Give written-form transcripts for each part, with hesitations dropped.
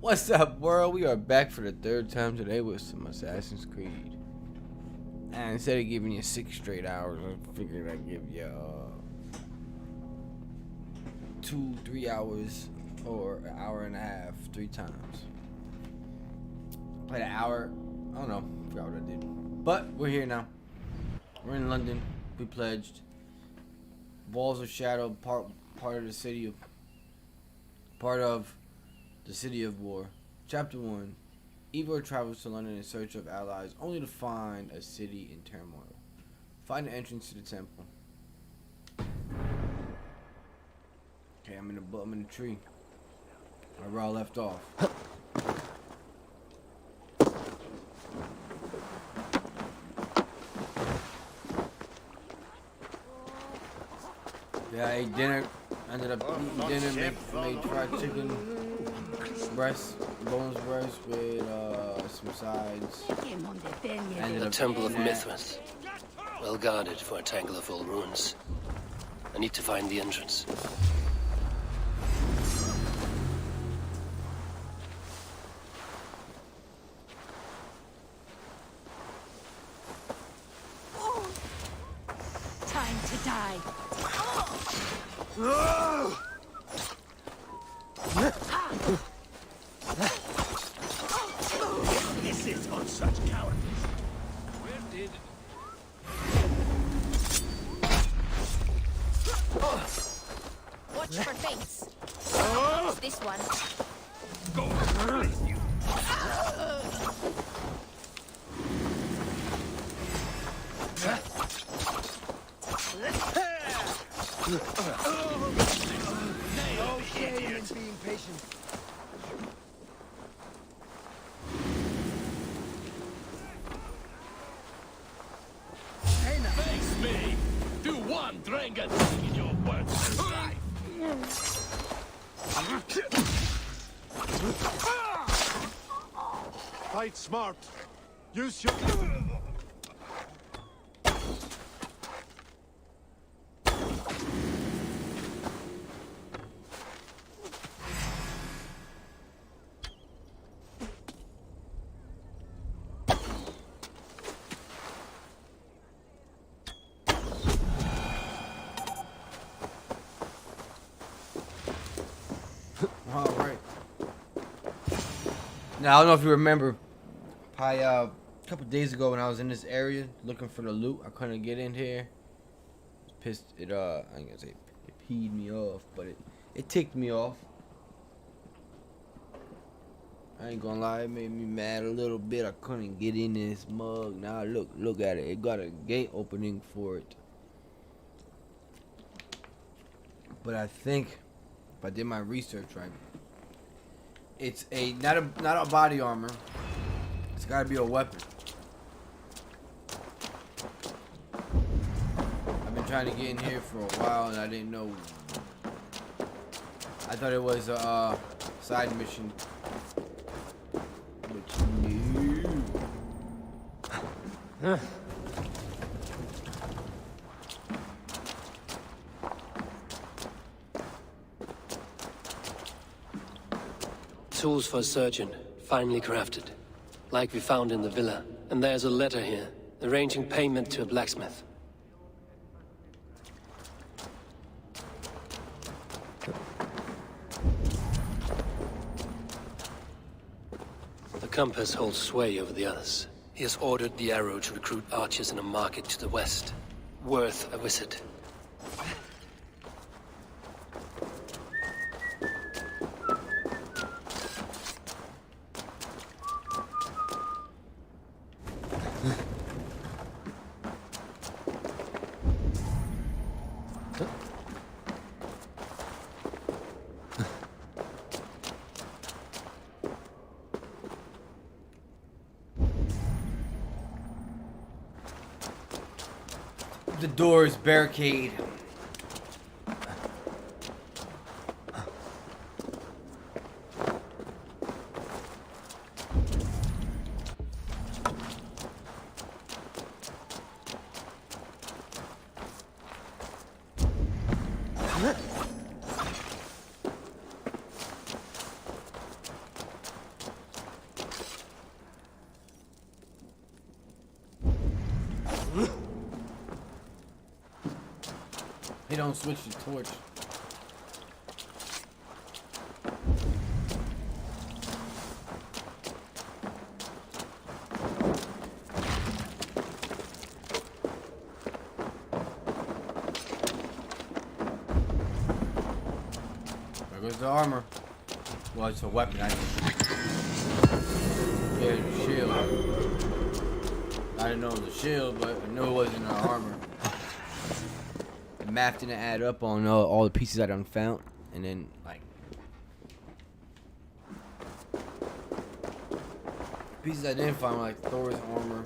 What's up, world? We are back for the third time today with some Assassin's Creed. And instead of giving you 6 straight hours, I figured I'd give you 2-3 hours or an hour and a half 3 times. Played an hour. I don't know. Forgot what I did. But we're here now. We're in London. We pledged. Walls of Shadow, part of the city of war. Chapter 1. Eivor travels to London in search of allies, only to find a city in turmoil. Find the entrance to the temple. Okay, I'm in the tree. Where I left off. Yeah, I ate dinner. Ended up eating dinner. Made fried chicken boneless breast with some sides. The Temple of Mithras. Well guarded for a tangle of old ruins. I need to find the entrance. Time to die. This is on such cowardice. Where did... Watch for fates. It's this one. Go, please, you. Being patient. Face me. Do one drangen thing in your words. Fight smart. Use your... Alright. Now, I don't know if you remember, probably a couple days ago when I was in this area looking for the loot, I couldn't get in here. I ain't gonna say it peed me off, but it ticked me off. I ain't gonna lie, it made me mad a little bit. I couldn't get in this mug. Now look at it. It got a gate opening for it. But I think if I did my research right, it's not a body armor. It's gotta be a weapon. I've been trying to get in here for a while and I didn't know. I thought it was a side mission. But no. Tools for a surgeon, finely crafted. Like we found in the villa. And there's a letter here, arranging payment to a blacksmith. The compass holds sway over the others. He has ordered the arrow to recruit archers in a market to the west. Worth a visit. The door is barricade. He don't switch the torch. There goes the armor. Well, it's a weapon, I think. Yeah, the shield. I didn't know it was a shield, but I knew it wasn't an armor. The map didn't add up on all the pieces I done found, and then like pieces I didn't find were like Thor's armor.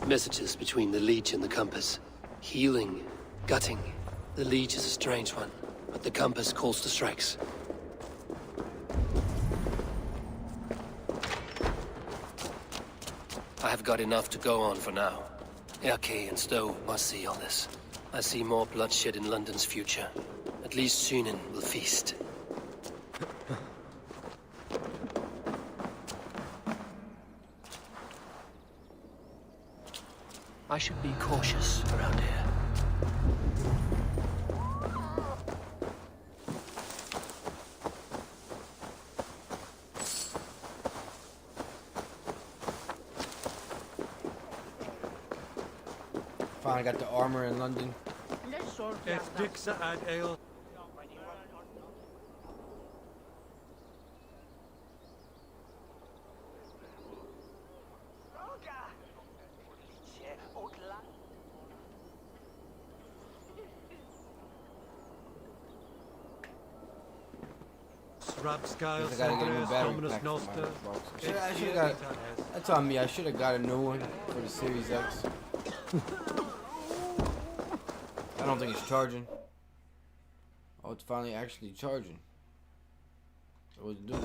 Messages between the Leech and the Compass. Healing, gutting. The Leech is a strange one, but the Compass calls the strikes. I have got enough to go on for now. Erke and Stowe must see all this. I see more bloodshed in London's future. At least Sunan will feast. I should be cautious around here. Finally got the armor in London. It's Dixa ad ale. Rapskyle, I gotta get a new Sandres, battery Dominus pack for my Noster. Xbox. I should got. That's on me. I should have got a new one for the Series X. I don't think it's charging. Oh, it's finally actually charging. So what's it doing?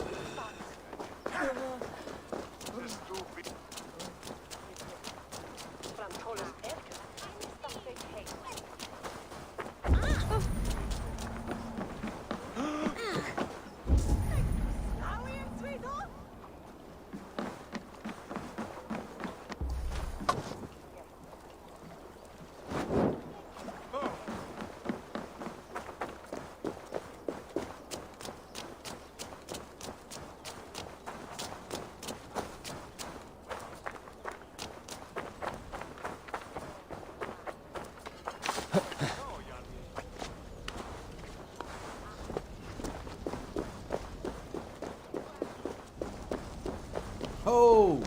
Oh!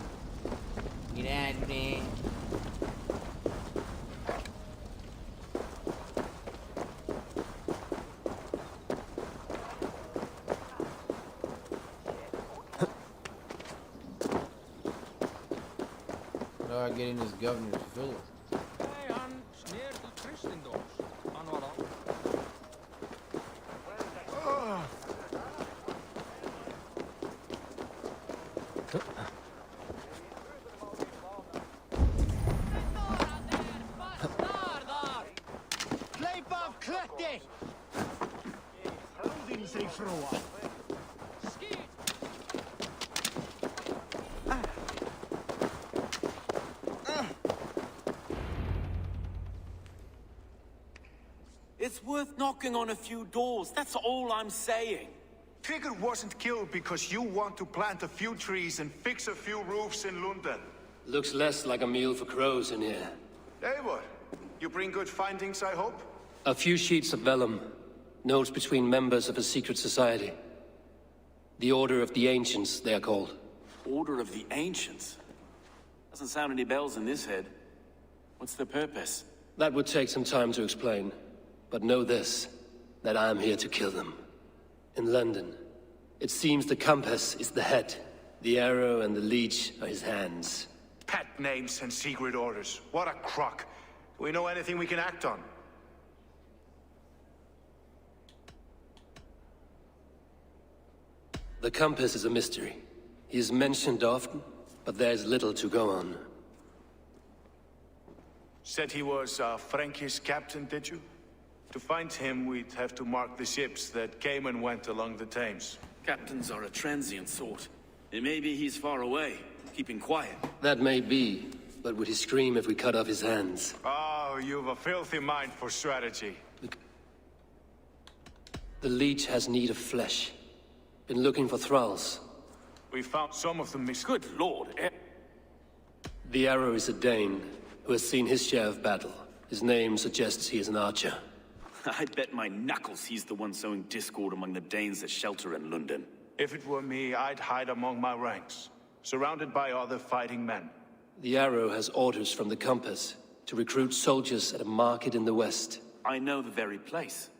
Get out of there. How do I get in this governor's villa? It's worth knocking on a few doors, that's all I'm saying. Tigger wasn't killed because you want to plant a few trees and fix a few roofs in London. Looks less like a meal for crows in here. Eivor, you bring good findings, I hope? A few sheets of vellum. Notes between members of a secret society. The Order of the Ancients, they are called. Order of the Ancients? Doesn't sound any bells in this head. What's the purpose? That would take some time to explain. But know this, that I am here to kill them. In London, It seems the compass is the head. The arrow and the leech are his hands. Pet names and secret orders. What a crock. Do we know anything we can act on? The compass is a mystery. He is mentioned often, but there's little to go on. Said he was Frankie's captain, did you? To find him, we'd have to mark the ships that came and went along the Thames. Captains are a transient sort. And maybe he's far away, keeping quiet. That may be, but would he scream if we cut off his hands? Oh, you've a filthy mind for strategy. The leech has need of flesh. Been looking for thralls. We found some of them Good lord, The arrow is a Dane, who has seen his share of battle. His name suggests he is an archer. I bet my knuckles he's the one sowing discord among the Danes that shelter in London. If it were me, I'd hide among my ranks, surrounded by other fighting men. The arrow has orders from the compass to recruit soldiers at a market in the west. I know the very place.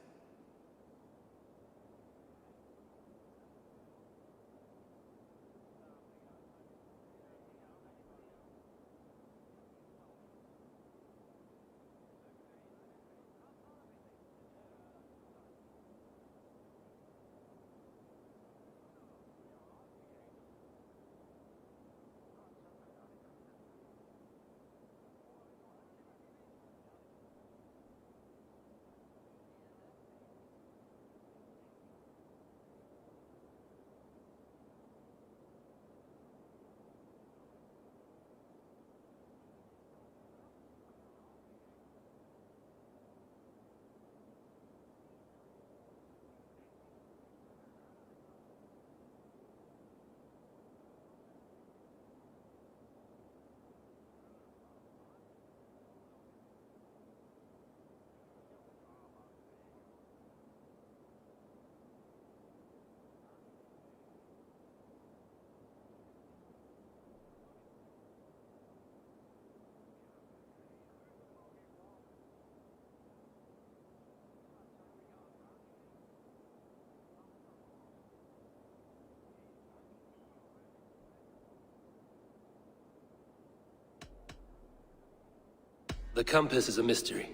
The compass is a mystery.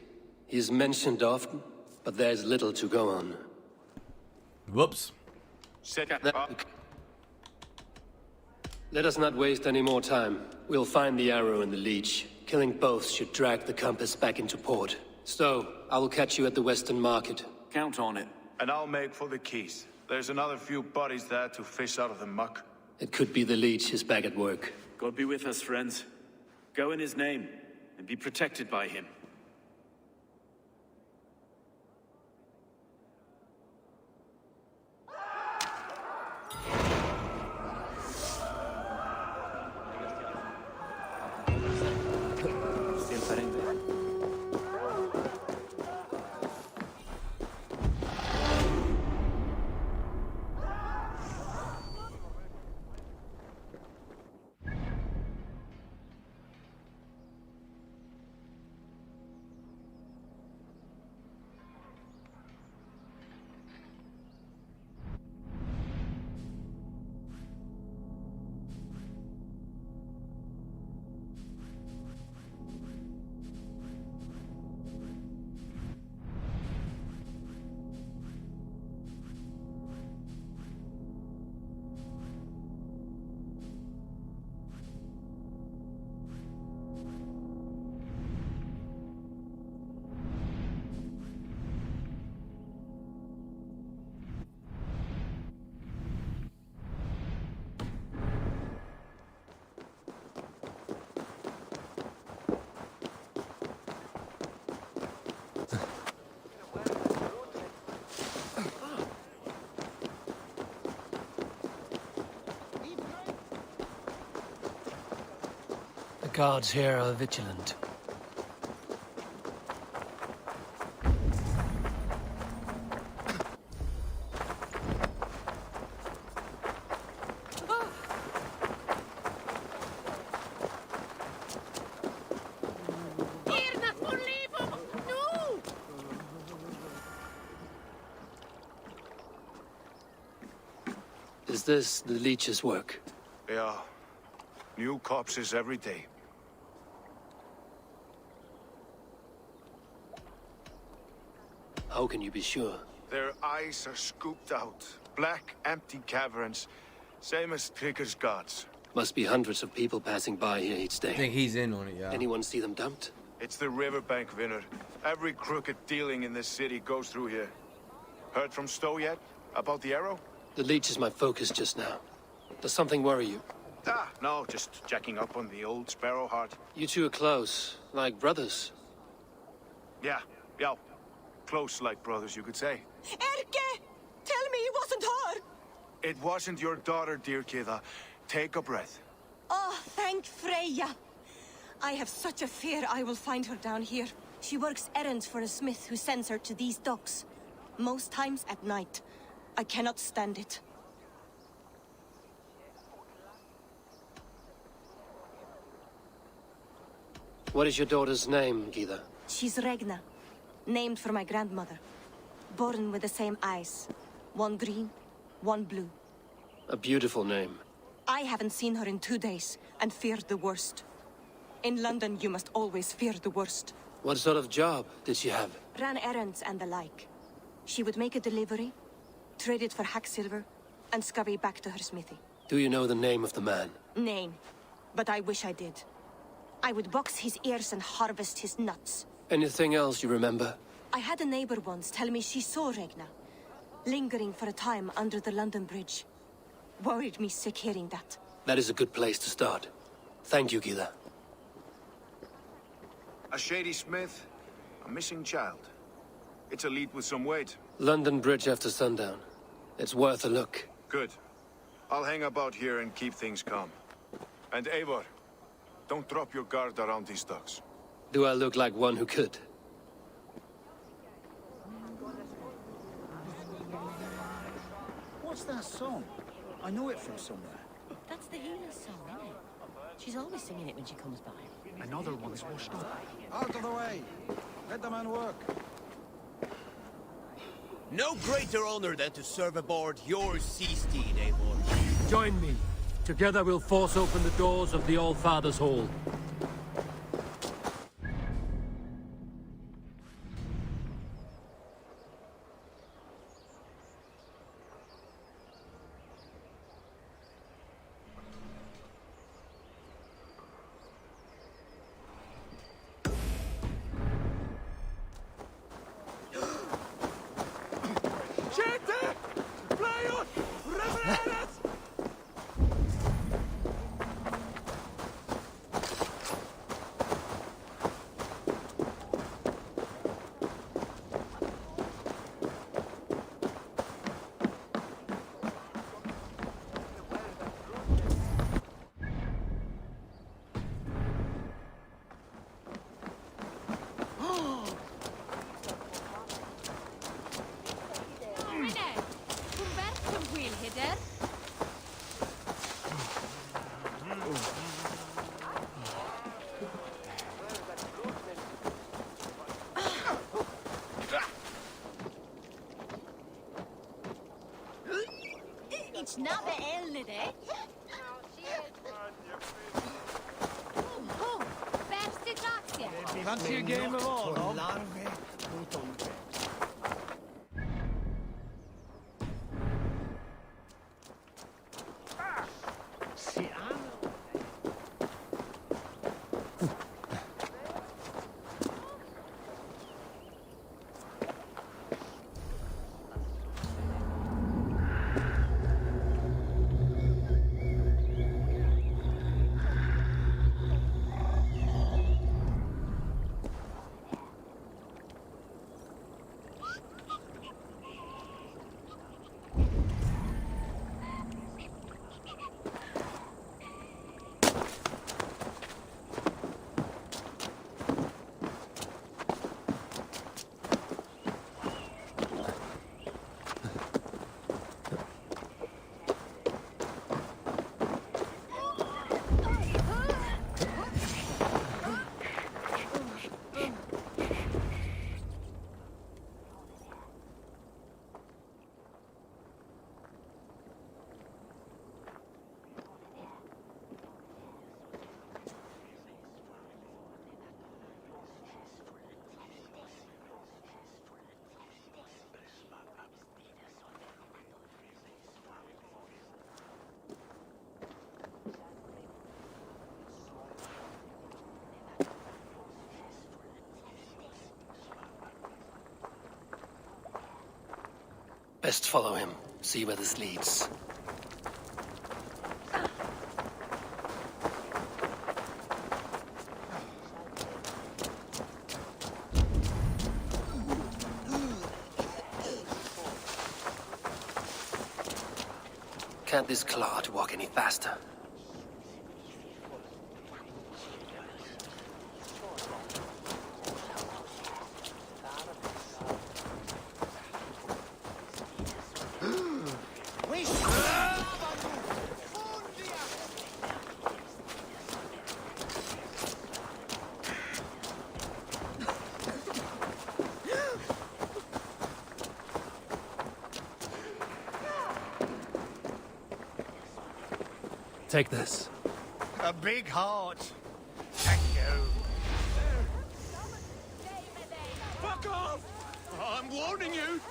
He is mentioned often, but there's little to go on. Whoops. Let us not waste any more time. We'll find the arrow and the leech. Killing both should drag the compass back into port. So, I will catch you at the Western Market. Count on it. And I'll make for the keys. There's another few bodies there to fish out of the muck. It could be the leech is back at work. God be with us, friends. Go in his name, and be protected by him. The guards here are vigilant. Is this the leech's work? Yeah. New corpses every day. How can you be sure? Their eyes are scooped out. Black, empty caverns. Same as Trigger's gods. Must be hundreds of people passing by here each I day. think he's in on it, yeah. Anyone see them dumped? It's the riverbank, Vinner. Every crooked dealing in this city goes through here. Heard from Stowe yet? About the arrow? The leech is my focus just now. Does something worry you? Ah, no, just checking up on the old Sparrowheart. You two are close, like brothers. Yeah. Close like brothers, you could say. Erke! Tell me it wasn't her! It wasn't your daughter, dear Kida. Take a breath. Oh, thank Freya. I have such a fear I will find her down here. She works errands for a smith who sends her to these docks. Most times at night. I cannot stand it. What is your daughter's name, Gita? She's Regna. Named for my grandmother. Born with the same eyes. One green, one blue. A beautiful name. I haven't seen her in 2 days, and feared the worst. In London, you must always fear the worst. What sort of job did she have? Ran errands and the like. She would make a delivery, trade it for hack silver, and scurry back to her smithy. Do you know the name of the man? Name. But I wish I did. I would box his ears and harvest his nuts. Anything else you remember? I had a neighbor once tell me she saw Regna, lingering for a time under the London Bridge. Worried me sick hearing that. That is a good place to start. Thank you, Gita. A shady smith, a missing child. It's a lead with some weight. London Bridge after sundown. It's worth a look. Good. I'll hang about here and keep things calm. And Eivor, don't drop your guard around these docks. Do I look like one who could? What's that song? I know it from somewhere. That's the healer's song, isn't it? She's always singing it when she comes by. Another one's washed up. Out of the way! Let the man work. No greater honor than to serve aboard your sea steed, Eivor. Join me. Together we'll force open the doors of the All-Father's Hall. Snabbe eldet, eh? Bäst tillbaka! Fancy a game of all, no? Best follow him. See where this leads. Can't this clod walk any faster? Take this. A big heart. Thank you. Fuck off! I'm warning you!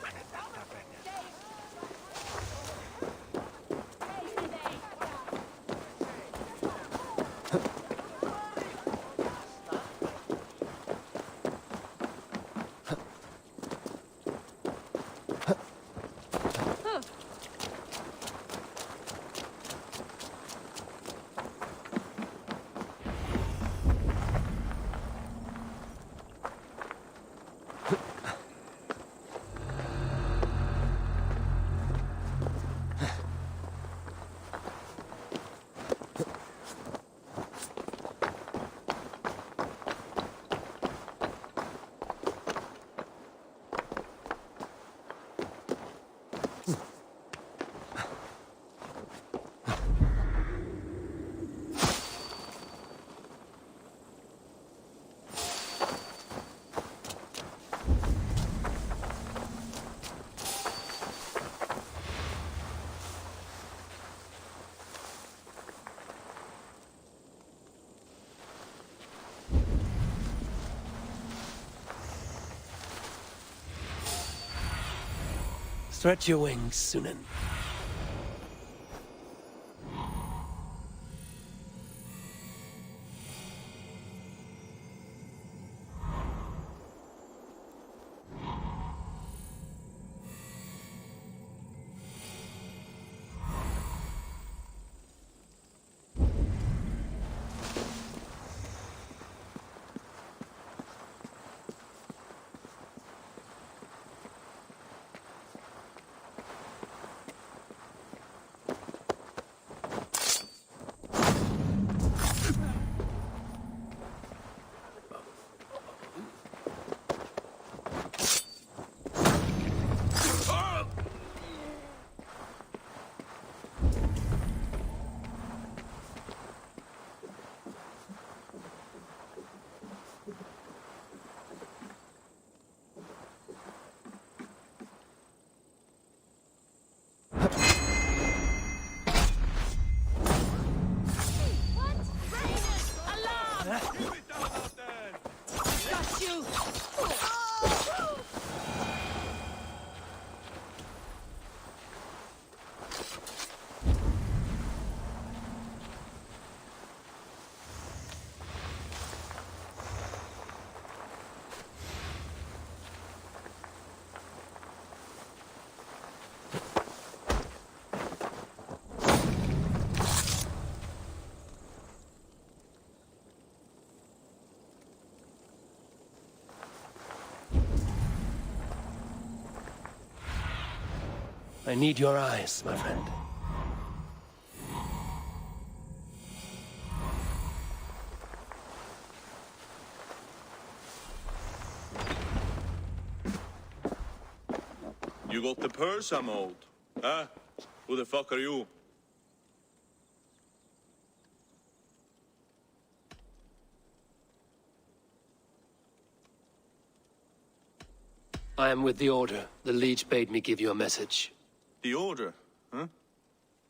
Stretch your wings, Sunan. I need your eyes, my friend. You got the purse I'm owed? Huh? Who the fuck are you? I am with the Order. The Leech bade me give you a message. The Order? Huh?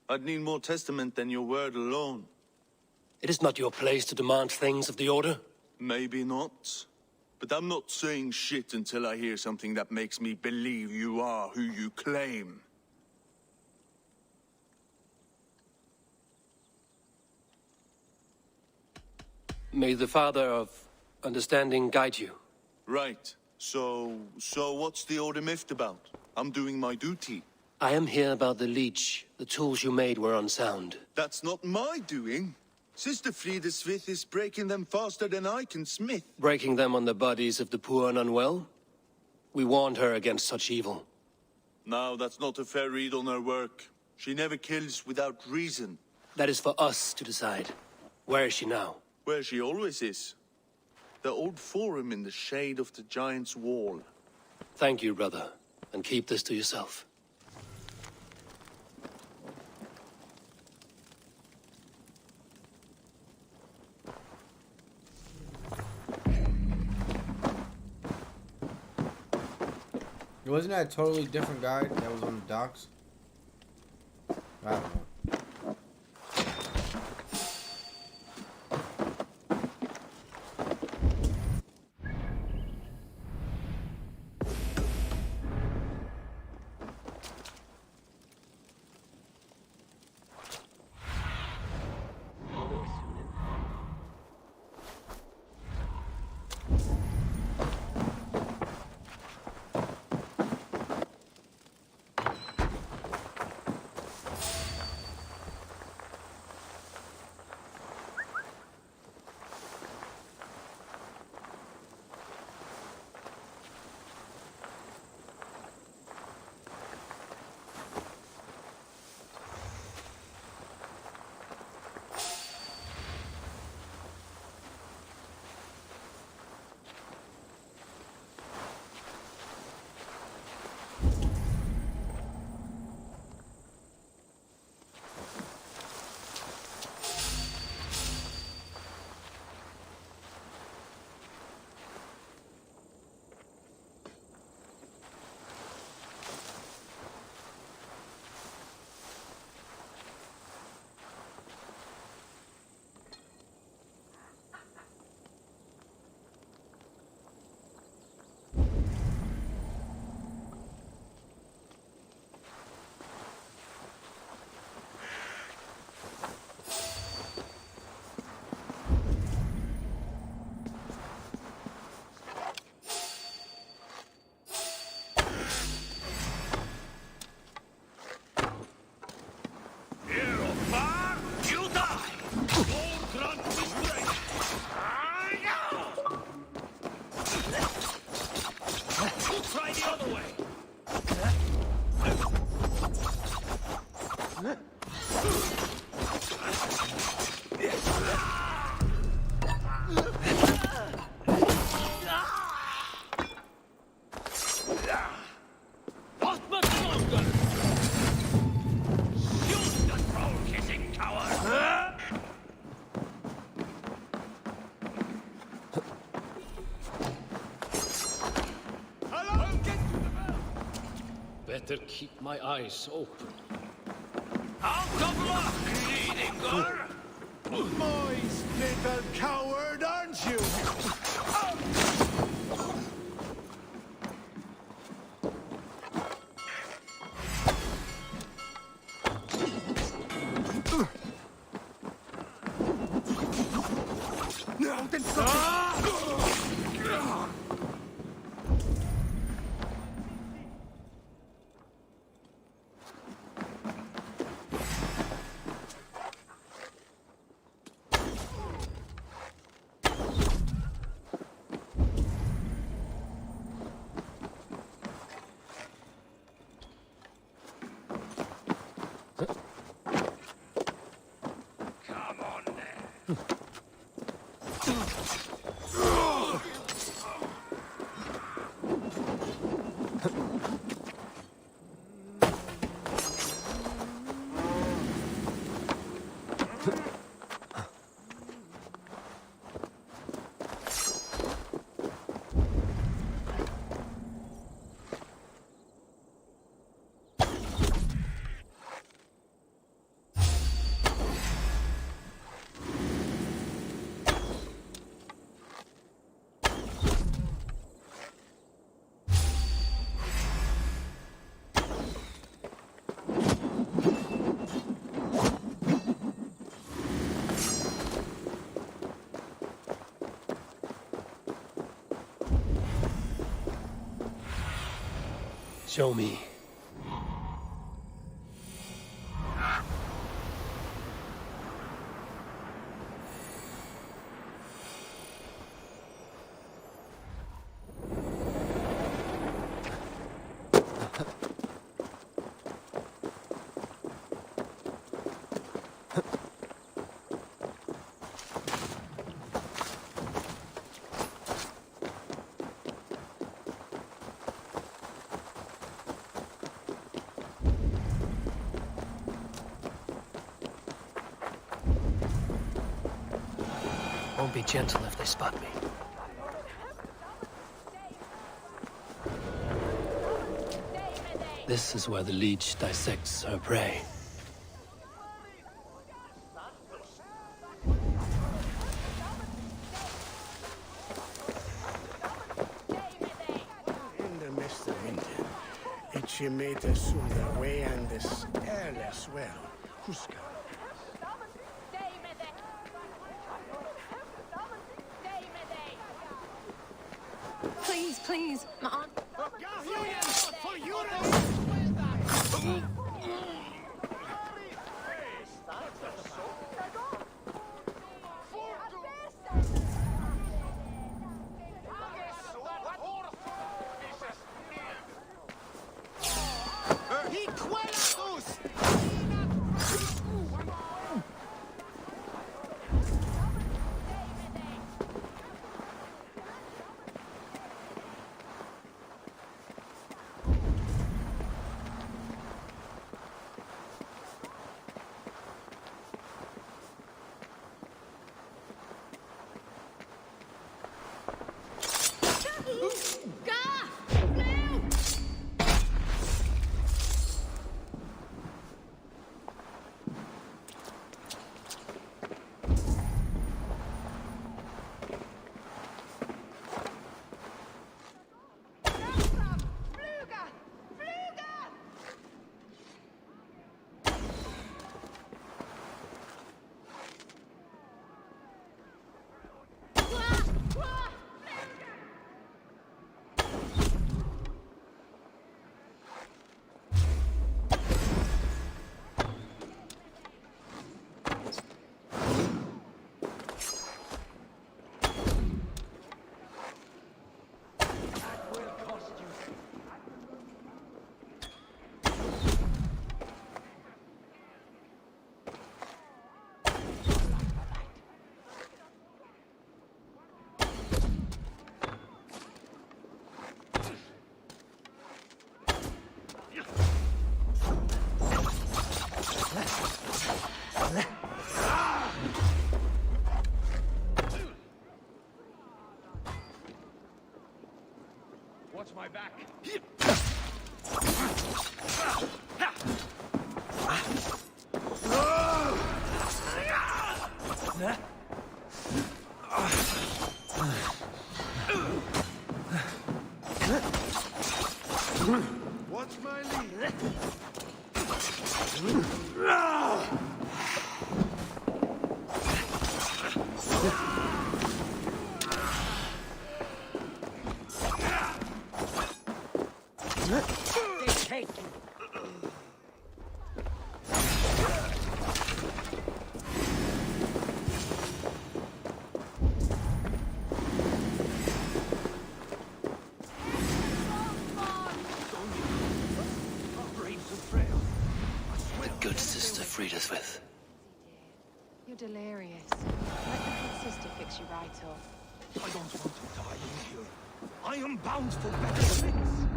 I'd need more testament than your word alone. It is not your place to demand things of the Order. Maybe not. But I'm not saying shit until I hear something that makes me believe you are who you claim. May the Father of Understanding guide you. Right. So what's the Order miffed about? I'm doing my duty. I am here about the leech. The tools you made were unsound. That's not my doing. Sister Frida Smith is breaking them faster than I can smith. Breaking them on the bodies of the poor and unwell? We warned her against such evil. No, that's not a fair read on her work. She never kills without reason. That is for us to decide. Where is she now? Where she always is. The old forum in the shade of the giant's wall. Thank you, brother. And keep this to yourself. Wasn't that a totally different guy that was on the docks? I don't know. Better keep my eyes open. Out of luck, leading girl! Moist little coward, aren't you? Show me. Won't be gentle if they spot me. This is where the leech dissects her prey. In the mist of winter, it's made us the way and this airless well. Huska. Please, please, my aunt. Watch my back. What's my lead? Good sister freed us with. You're delirious. Let the good sister fix you right up. I don't want to die in here. I am bound for better things.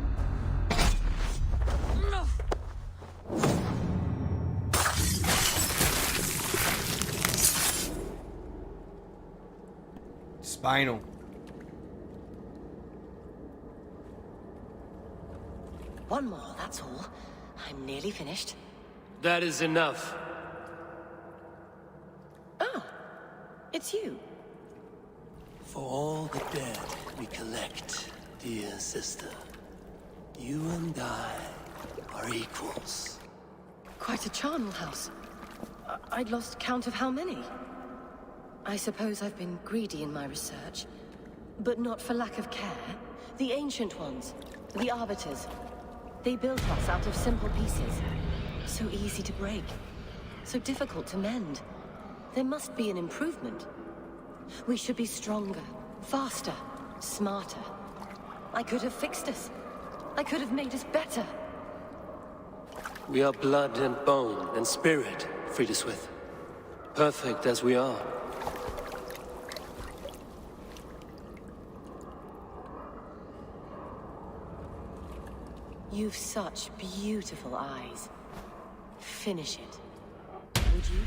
Spinal. One more, that's all. I'm nearly finished. That is enough. Oh, it's you. For all the dead we collect, dear sister, you and I are equals. Quite a charnel house. I'd lost count of how many. I suppose I've been greedy in my research, but not for lack of care. The ancient ones, the arbiters, they built us out of simple pieces. So easy to break, so difficult to mend. There must be an improvement. We should be stronger, faster, smarter. I could have fixed us. I could have made us better. We are blood and bone and spirit, freed us with. Perfect as we are. You've such beautiful eyes. Finish it, would you?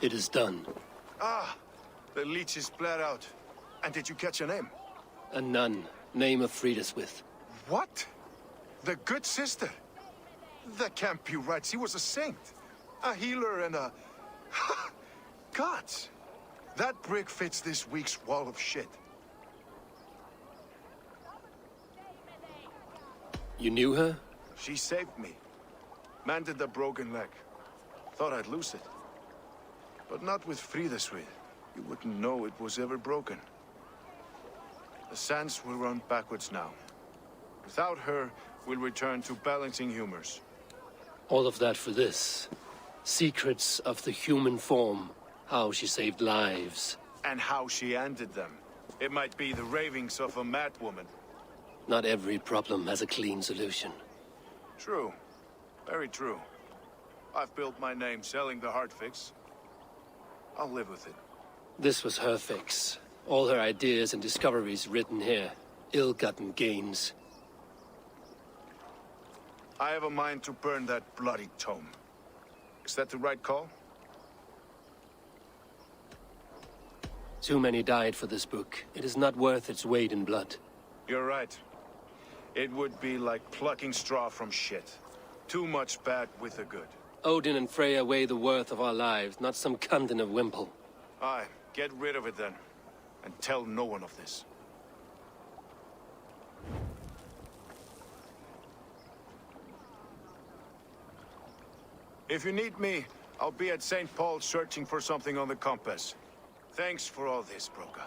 It is done. Ah, the leech is bled out. And did you catch a name? A nun. Name of Frida's with. What? The good sister? That can't be right. She was a saint. A healer and a... Gods! That brick fits this week's wall of shit. You knew her? She saved me. Mended a broken leg. Thought I'd lose it. But not with Frida's with. You wouldn't know it was ever broken. The sands will run backwards now. Without her, we'll return to balancing humors. All of that for this. Secrets of the human form. How she saved lives. And how she ended them. It might be the ravings of a mad woman. Not every problem has a clean solution. True. Very true. I've built my name selling the heart fix. I'll live with it. This was her fix. All her ideas and discoveries written here. Ill-gotten gains. I have a mind to burn that bloody tome. Is that the right call? Too many died for this book. It is not worth its weight in blood. You're right. It would be like plucking straw from shit. Too much bad with the good. Odin and Freya weigh the worth of our lives, not some cunt in a wimple. Aye, get rid of it then. And tell no one of this. If you need me, I'll be at St. Paul searching for something on the compass. Thanks for all this, Broka.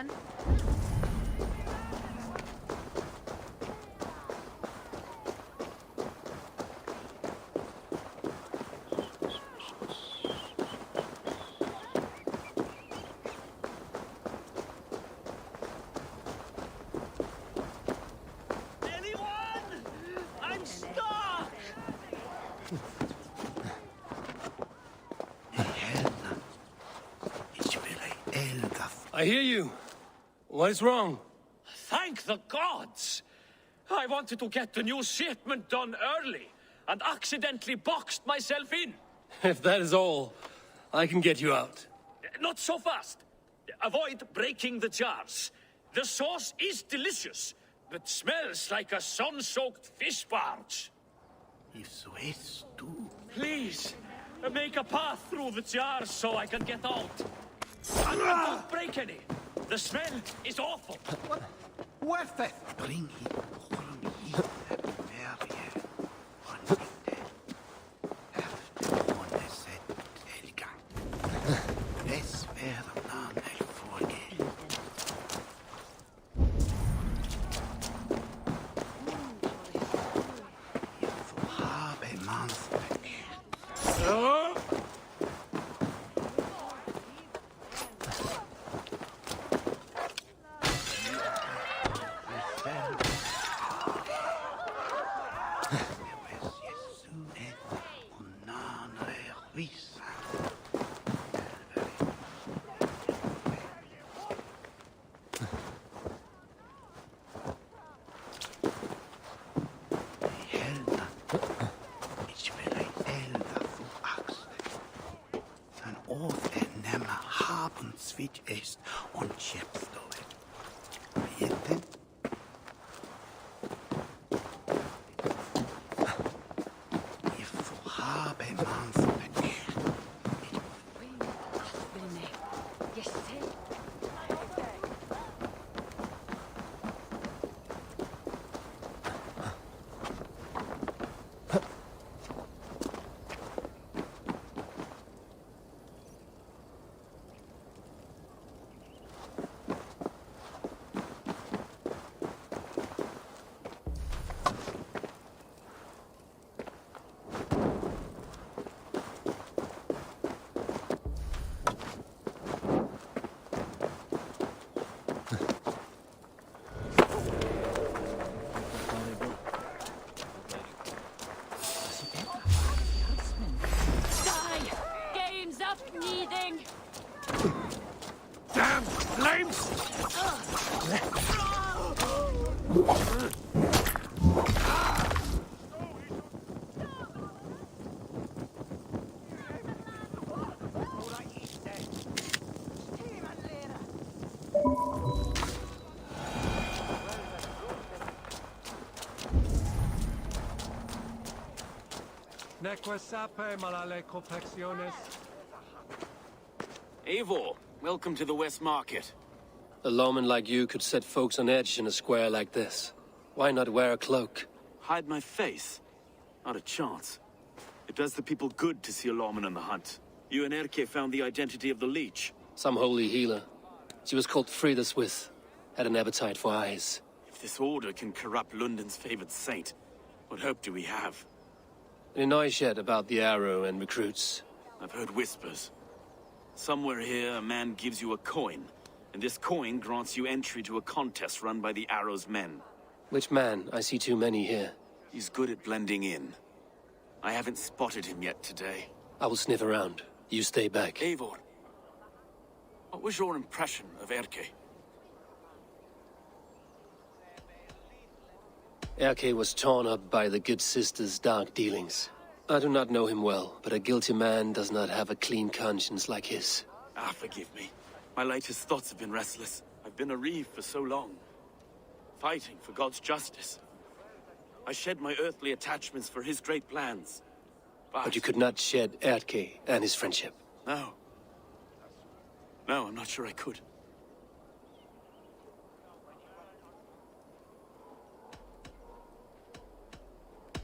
Madden. I hear you. What is wrong? Thank the gods! I wanted to get the new shipment done early, and accidentally boxed myself in. If that is all, I can get you out. Not so fast. Avoid breaking the jars. The sauce is delicious, but smells like a sun-soaked fish barge. Please, make a path through the jars so I can get out. And don't break any. The smell is awful. Worth it. Bring it. Ist und Chipstone. Jeden. Ich habe man verkehrt. Damn flames! Eivor, welcome to the West Market. A lawman like you could set folks on edge in a square like this. Why not wear a cloak? Hide my face? Not a chance. It does the people good to see a lawman on the hunt. You and Erke found the identity of the leech. Some holy healer. She was called Frida Swith. Had an appetite for eyes. If this order can corrupt London's favored saint, what hope do we have? Any noise yet about the arrow and recruits? I've heard whispers. Somewhere here, a man gives you a coin, and this coin grants you entry to a contest run by the Arrow's men. Which man? I see too many here. He's good at blending in. I haven't spotted him yet today. I will sniff around. You stay back. Eivor, what was your impression of Erke? Erke was torn up by the good sister's dark dealings. I do not know him well, but a guilty man does not have a clean conscience like his. Ah, forgive me. My latest thoughts have been restless. I've been a reeve for so long, fighting for God's justice. I shed my earthly attachments for his great plans. But you could not shed Erke and his friendship. No. No, I'm not sure I could.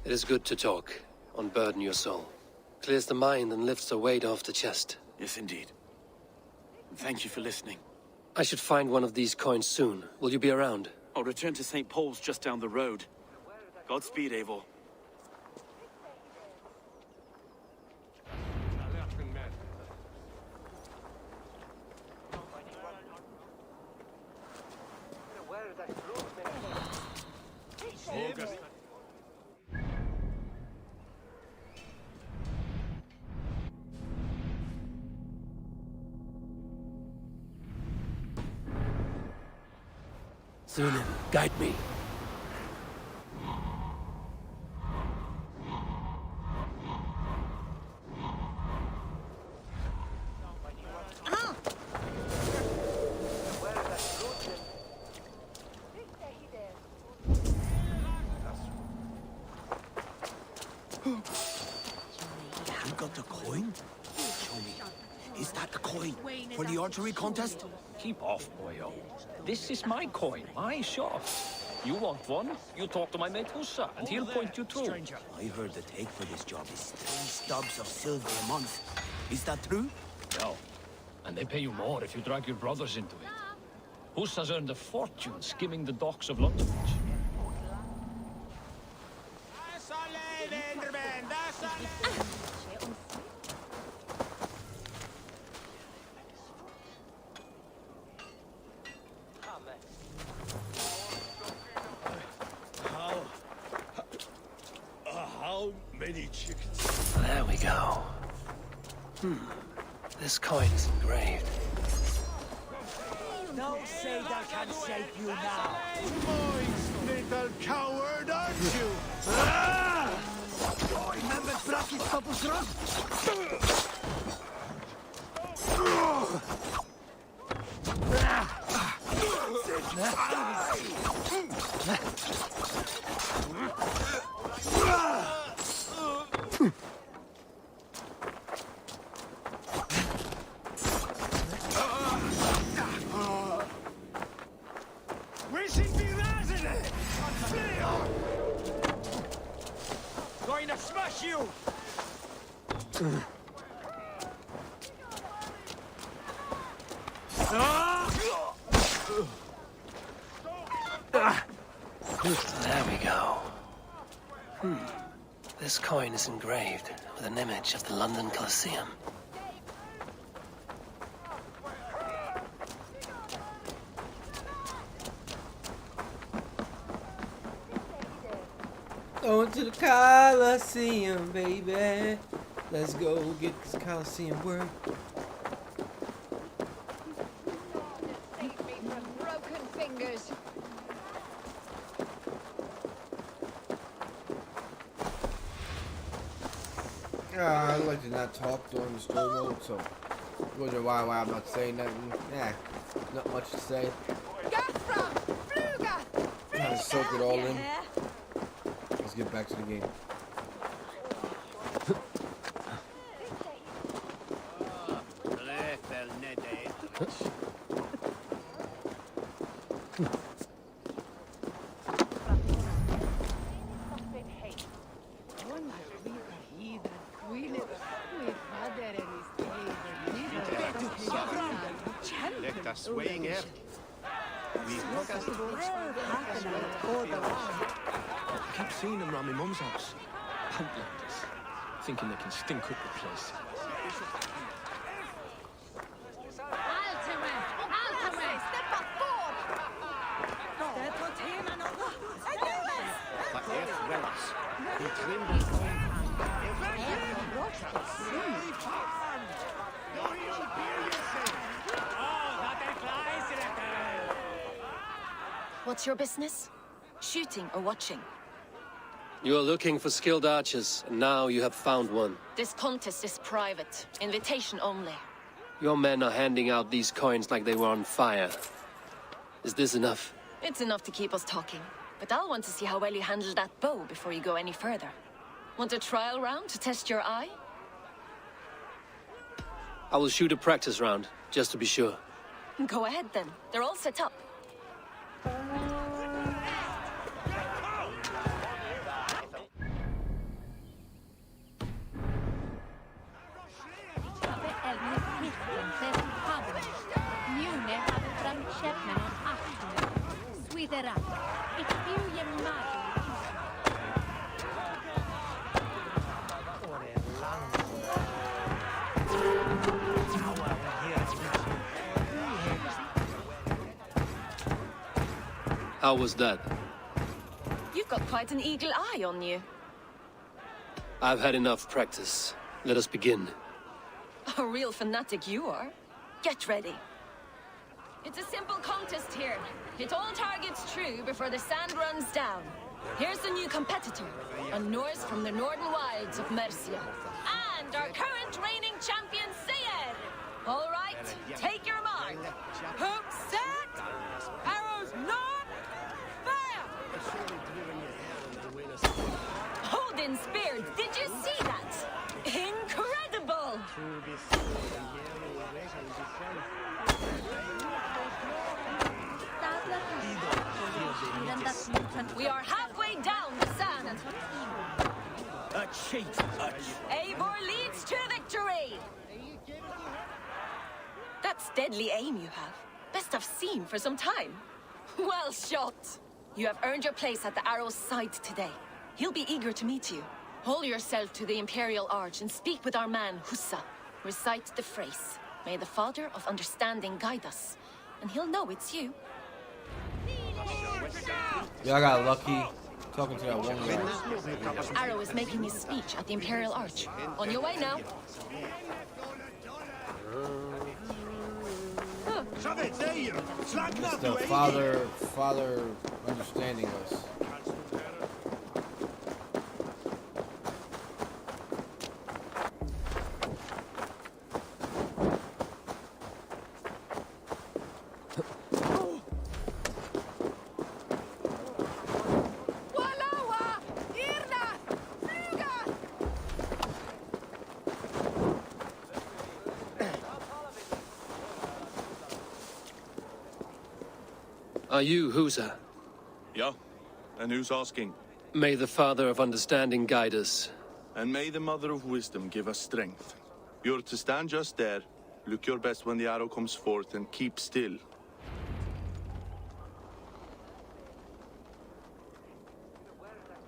It is good to talk, unburden your soul. Clears the mind and lifts the weight off the chest. Yes, indeed. And thank you for listening. I should find one of these coins soon. Will you be around? I'll return to St. Paul's just down the road. Godspeed, Eivor. Sunan, guide me. You got the coin? Show me. Is that the coin for the archery contest? Keep off, boyo. This is my coin, my shot. You want one? You talk to my mate Hussa, and he'll point you through. I heard the take for this job is 3 stubs of silver a month. Is that true? No. And they pay you more if you drag your brothers into it. Hussa's earned a fortune skimming the docks of London. How many chickens? There we go. This coin is engraved. Don't say that can save you now. Little coward, aren't you? Remember Braki's Papa's run? Going to smash you! There we go. This coin is engraved with an image of the London Colosseum. Going to the Colosseum, baby. Let's go get this Colosseum work. Save me from broken fingers. I like to not talk during the story mode, so wonder why I'm not saying nothing. Not much to say. Kind of soak it all in. Let's get back to the game. Swaying air. I keep seeing them around my mum's house. Punk like this, thinking they can stink up the place. Like earth wells. He trimmed us What's your business? Shooting or watching? You are looking for skilled archers, and now you have found one. This contest is private. Invitation only. Your men are handing out these coins like they were on fire. Is this enough? It's enough to keep us talking. But I'll want to see how well you handle that bow before you go any further. Want a trial round to test your eye? I will shoot a practice round, just to be sure. Go ahead then. They're all set up. How was that? You've got quite an eagle eye on you. I've had enough practice. Let us begin. A real fanatic you are. Get ready. It's a simple contest here. Hit all targets true before the sand runs down. Here's the new competitor, a Norse from the northern wilds of Mercia. And our current reigning champion, Sayer! All right, take your mark. Hook set! Arrows not! Fire! Odin's spear, did you see that? Incredible! We are halfway down the sand. A cheat, Eivor leads to victory! That's deadly aim you have. Best I've seen for some time. Well shot! You have earned your place at the Arrow's side today. He'll be eager to meet you. Hold yourself to the Imperial Arch and speak with our man, Hussa. Recite the phrase. May the Father of Understanding guide us. And he'll know it's you. Yeah, I got lucky talking to that one guy. Arrow is making his speech at the Imperial Arch. On your way now. It's the father understanding us. Are you Husa? Yeah, and who's asking? May the Father of Understanding guide us. And may the Mother of Wisdom give us strength. You're to stand just there, look your best when the arrow comes forth, and keep still.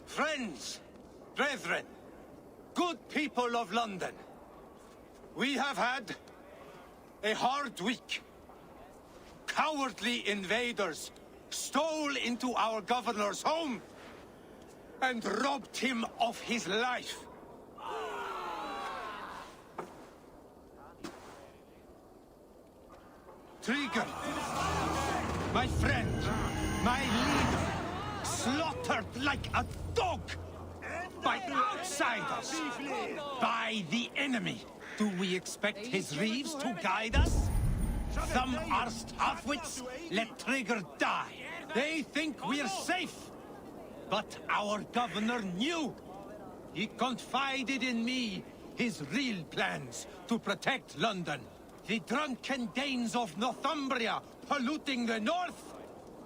Friends, brethren, good people of London, we have had a hard week. Cowardly invaders stole into our governor's home and robbed him of his life. Trigger, my friend, my leader, slaughtered like a dog by outsiders, by the enemy. Do we expect his reeves to guide us? Some are half-wits, let Trigger die. They think we're safe. But our governor knew. He confided in me his real plans to protect London. The drunken Danes of Northumbria polluting the north.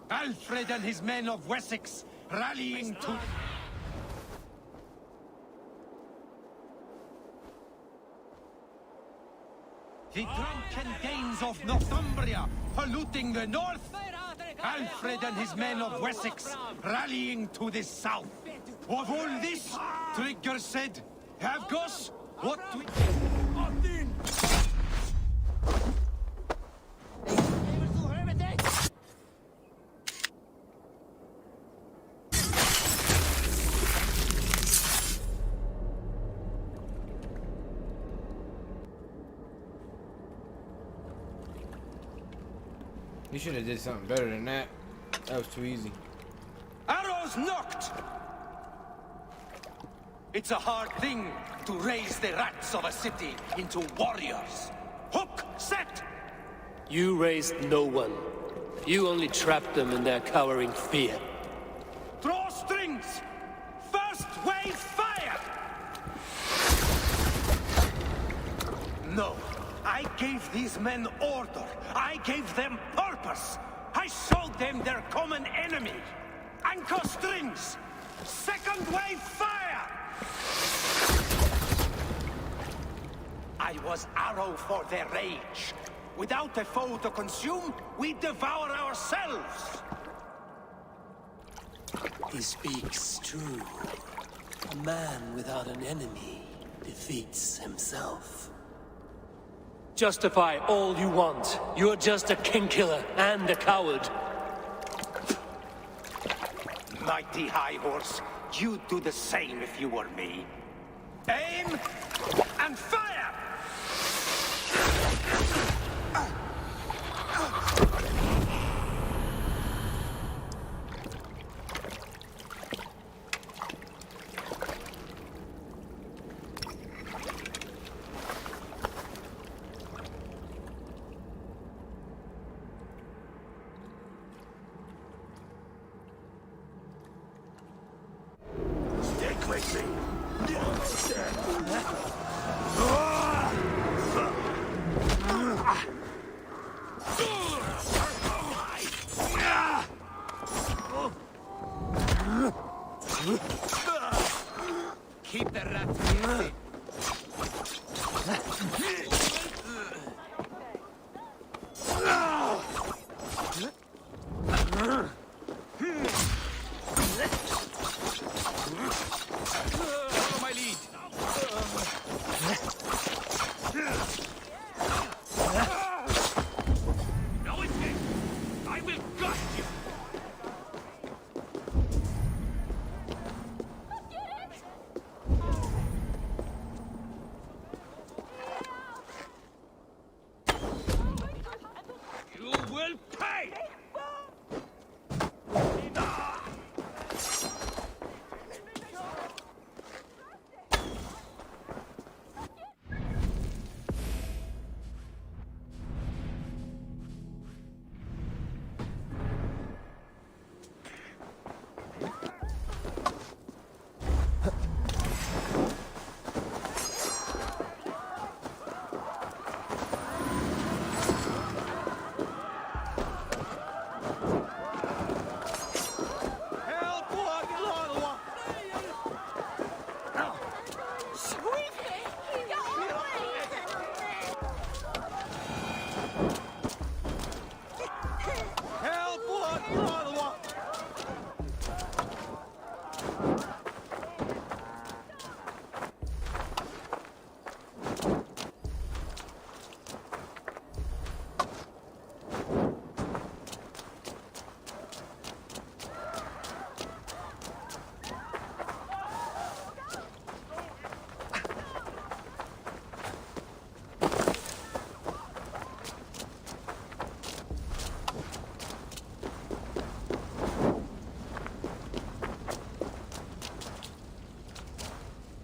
Alfred and his men of Wessex rallying to... The drunken Danes of Northumbria polluting the north. Alfred and his men of Wessex rallying to the south. Of all this, Trigger said, Havgos, what we... You should have did something better than that. That was too easy. Arrows knocked! It's a hard thing to raise the rats of a city into warriors. Hook, set! You raised no one. You only trapped them in their cowering fear. Draw strings! First wave fire! No. I gave these men order. I gave them purpose. I showed them their common enemy. Anchor strings! Second wave fire! I was arrow for their rage. Without a foe to consume, we devour ourselves. He speaks true. A man without an enemy defeats himself. Justify all you want. You're just a king-killer and a coward. Mighty High Horse, you'd do the same if you were me. Aim and fire! Stick with me. Keep the rats busy. Follow my lead. No escape! I will gut you! You will pay!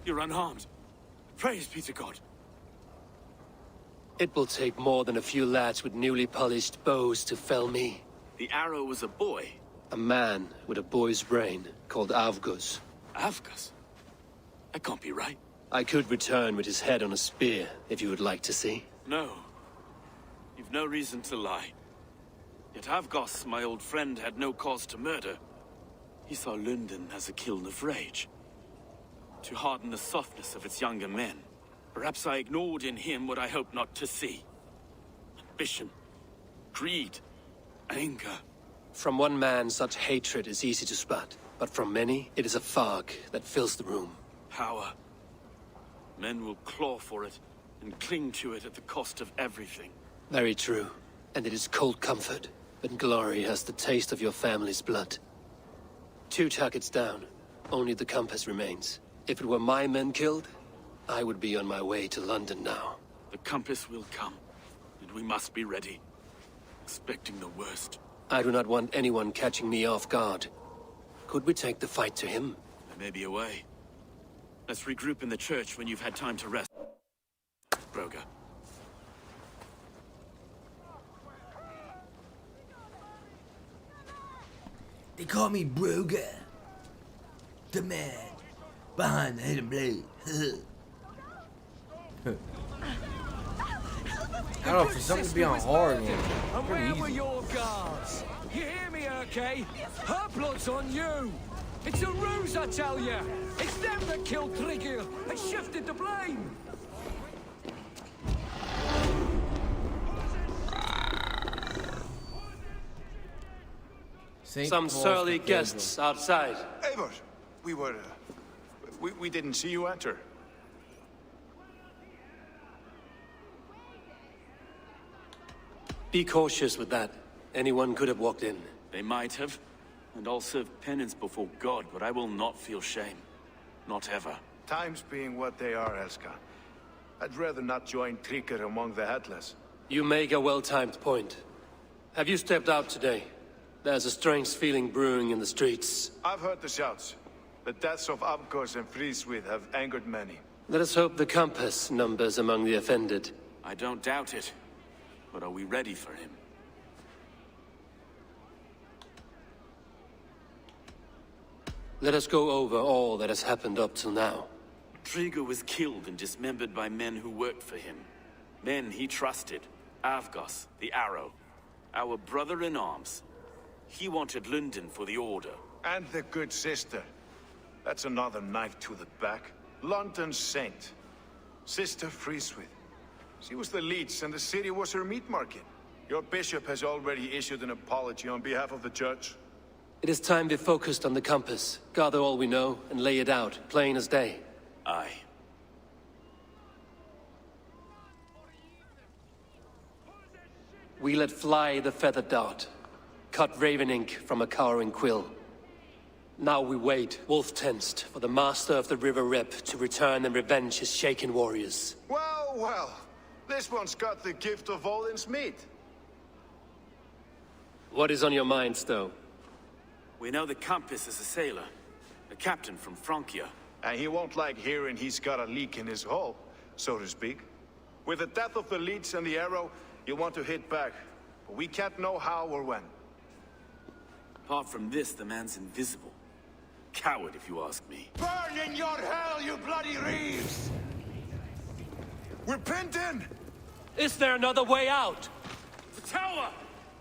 You're unharmed. Praise be to God. It will take more than a few lads with newly polished bows to fell me. The arrow was a boy. A man with a boy's brain called Avgus. Avgus? That can't be right. I could return with his head on a spear, if you would like to see. No. You've no reason to lie. Yet Avgos, my old friend, had no cause to murder. He saw London as a kiln of rage. To harden the softness of its younger men. Perhaps I ignored in him what I hoped not to see. Ambition, greed, anger. From one man, such hatred is easy to spot. But from many, it is a fog that fills the room. Power. Men will claw for it and cling to it at the cost of everything. Very true. And it is cold comfort. But glory has the taste of your family's blood. 2 targets down. Only the compass remains. If it were my men killed, I would be on my way to London now. The compass will come, and we must be ready. Expecting the worst. I do not want anyone catching me off guard. Could we take the fight to him? There may be a way. Let's regroup in the church when you've had time to rest. Broga. They call me Broga. The man behind the hidden blade. I don't know, for something to be on hard one. And where were your guards? You hear me, okay? Her blood's on you! It's a ruse, I tell you! It's them that killed Trigger and shifted the blame! Some surly guests outside. Eivor, we didn't see you enter. Be cautious with that. Anyone could have walked in. They might have, and I'll serve penance before God, but I will not feel shame. Not ever. Times being what they are, Elska. I'd rather not join Tricker among the Headless. You make a well-timed point. Have you stepped out today? There's a strange feeling brewing in the streets. I've heard the shouts. The deaths of Abkos and Frieswith have angered many. Let us hope the compass numbers among the offended. I don't doubt it. But are we ready for him? Let us go over all that has happened up till now. Trigger was killed and dismembered by men who worked for him. Men he trusted. Avgos, the Arrow. Our brother-in-arms. He wanted Lundin for the Order. And the good sister. That's another knife to the back. London's saint. Sister Frieswith. She was the leech and the city was her meat market. Your bishop has already issued an apology on behalf of the church. It is time we focused on the compass, gather all we know, and lay it out, plain as day. Aye. We let fly the feathered dart, cut raven ink from a cowering quill. Now we wait, wolf-tensed, for the master of the WaVyRab to return and revenge his shaken warriors. Well, well. This one's got the gift of Odin's meat. What is on your mind, Stowe? We know the compass is a sailor. A captain from Francia. And he won't like hearing he's got a leak in his hull, so to speak. With the death of the leech and the arrow, you want to hit back. But we can't know how or when. Apart from this, the man's invisible. Coward, if you ask me. Burn in your hell, you bloody reeves! We're pinned in! Is there another way out? The tower!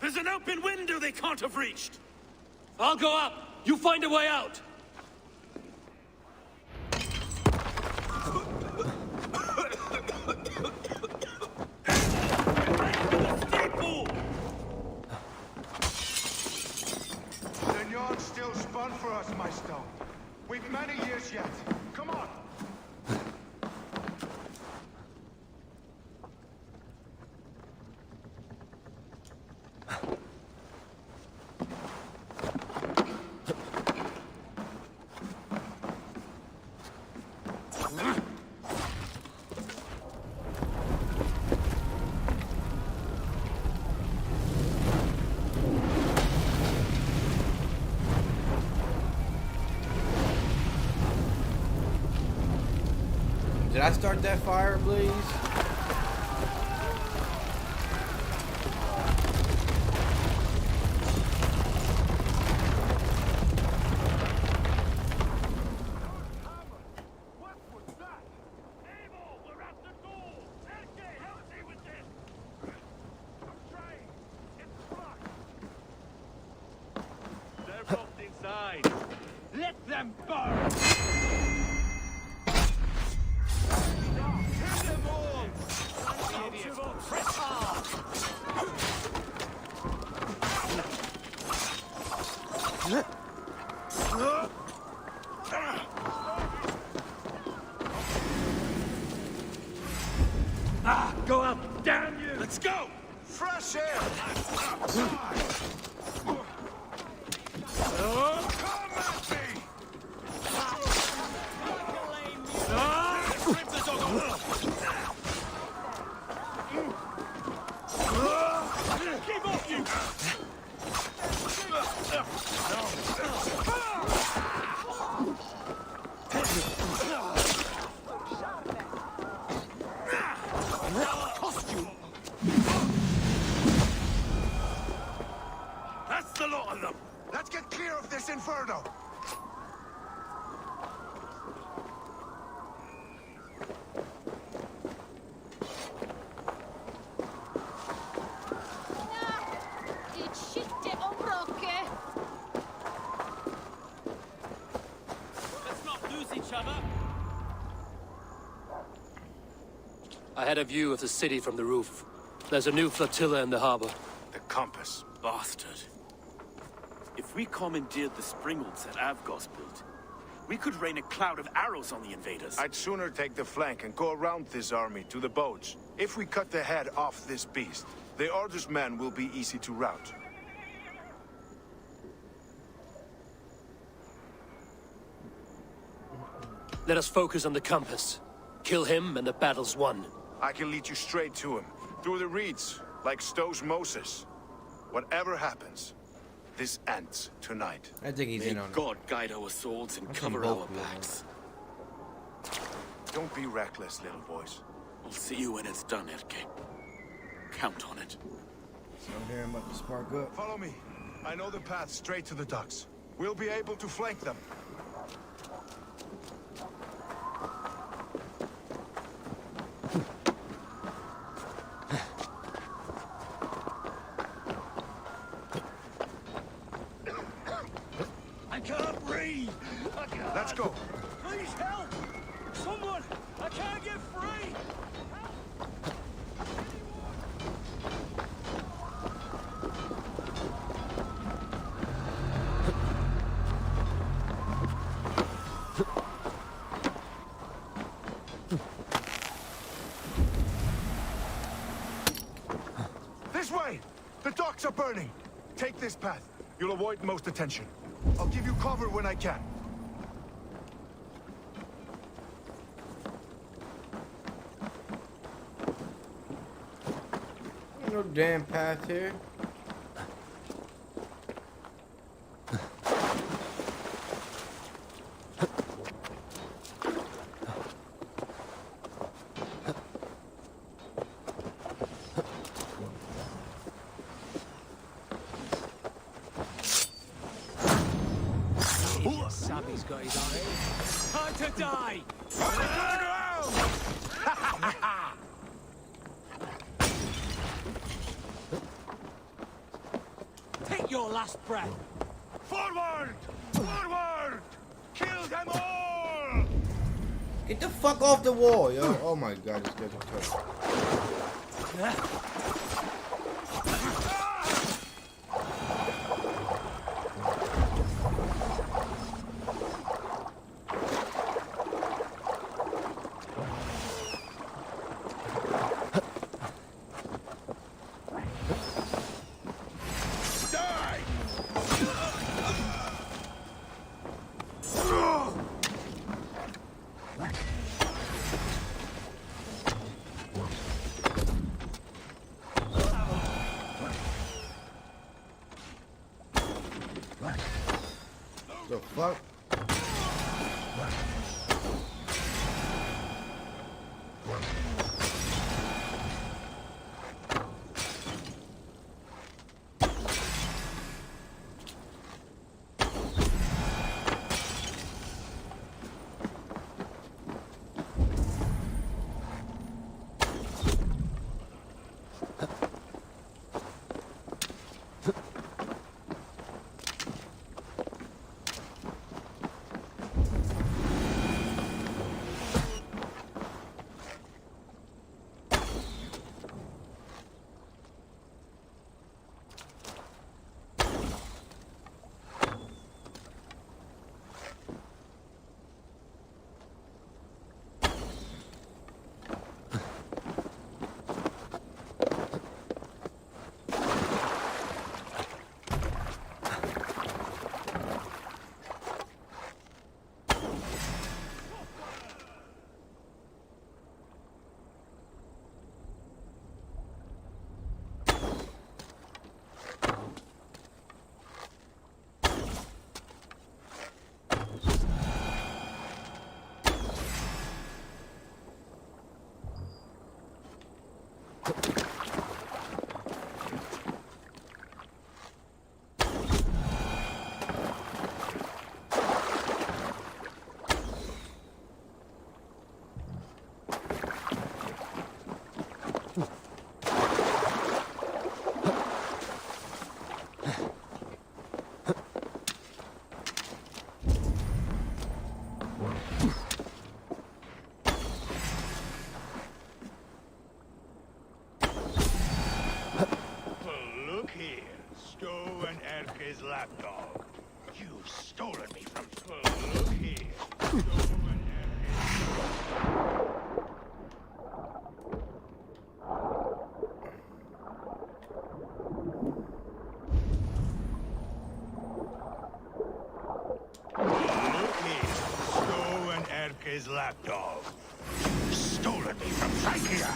There's an open window they can't have reached! I'll go up! You find a way out! The yard's still spun for us, my stone. We've many years yet. Come on! Did I start that fire, please? They're locked inside. Let them burn! Go up, damn you! Let's go! Fresh air! Come at me! Rip the dog off! Keep off you! That's the lot of them! Let's get clear of this inferno! Let's not lose each other! I had a view of the city from the roof. There's a new flotilla in the harbor. The compass. Bastard. If we commandeered the springholds that Avgos built, we could rain a cloud of arrows on the invaders. I'd sooner take the flank and go around this army to the boats. If we cut the head off this beast, the Order's men will be easy to rout. Let us focus on the compass. Kill him and the battle's won. I can lead you straight to him, through the reeds, like Stowe's Moses. Whatever happens, this ends tonight. I think he's in on it. God guide our swords and cover our backs. Don't be reckless, little boys. I'll see you when it's done, Erke. Count on it. So here I'm about to spark up. Follow me. I know the path straight to the docks. We'll be able to flank them. I can't breathe! I can't. Let's go. Please help! Someone! I can't get free! This way! The docks are burning! Take this path. You'll avoid most attention. I'll give you cover when I can. Ain't no damn path here. Sammy's got his eye. Time to die! Take your last breath! Forward! Forward! Kill them all! Get the fuck off the wall, yo. Oh my god, this guy's a tough. The fuck? Stow and Erke's lapdog. You've stolen me from Look here. Stow and Erke's lapdog. You've stolen me from Psychia.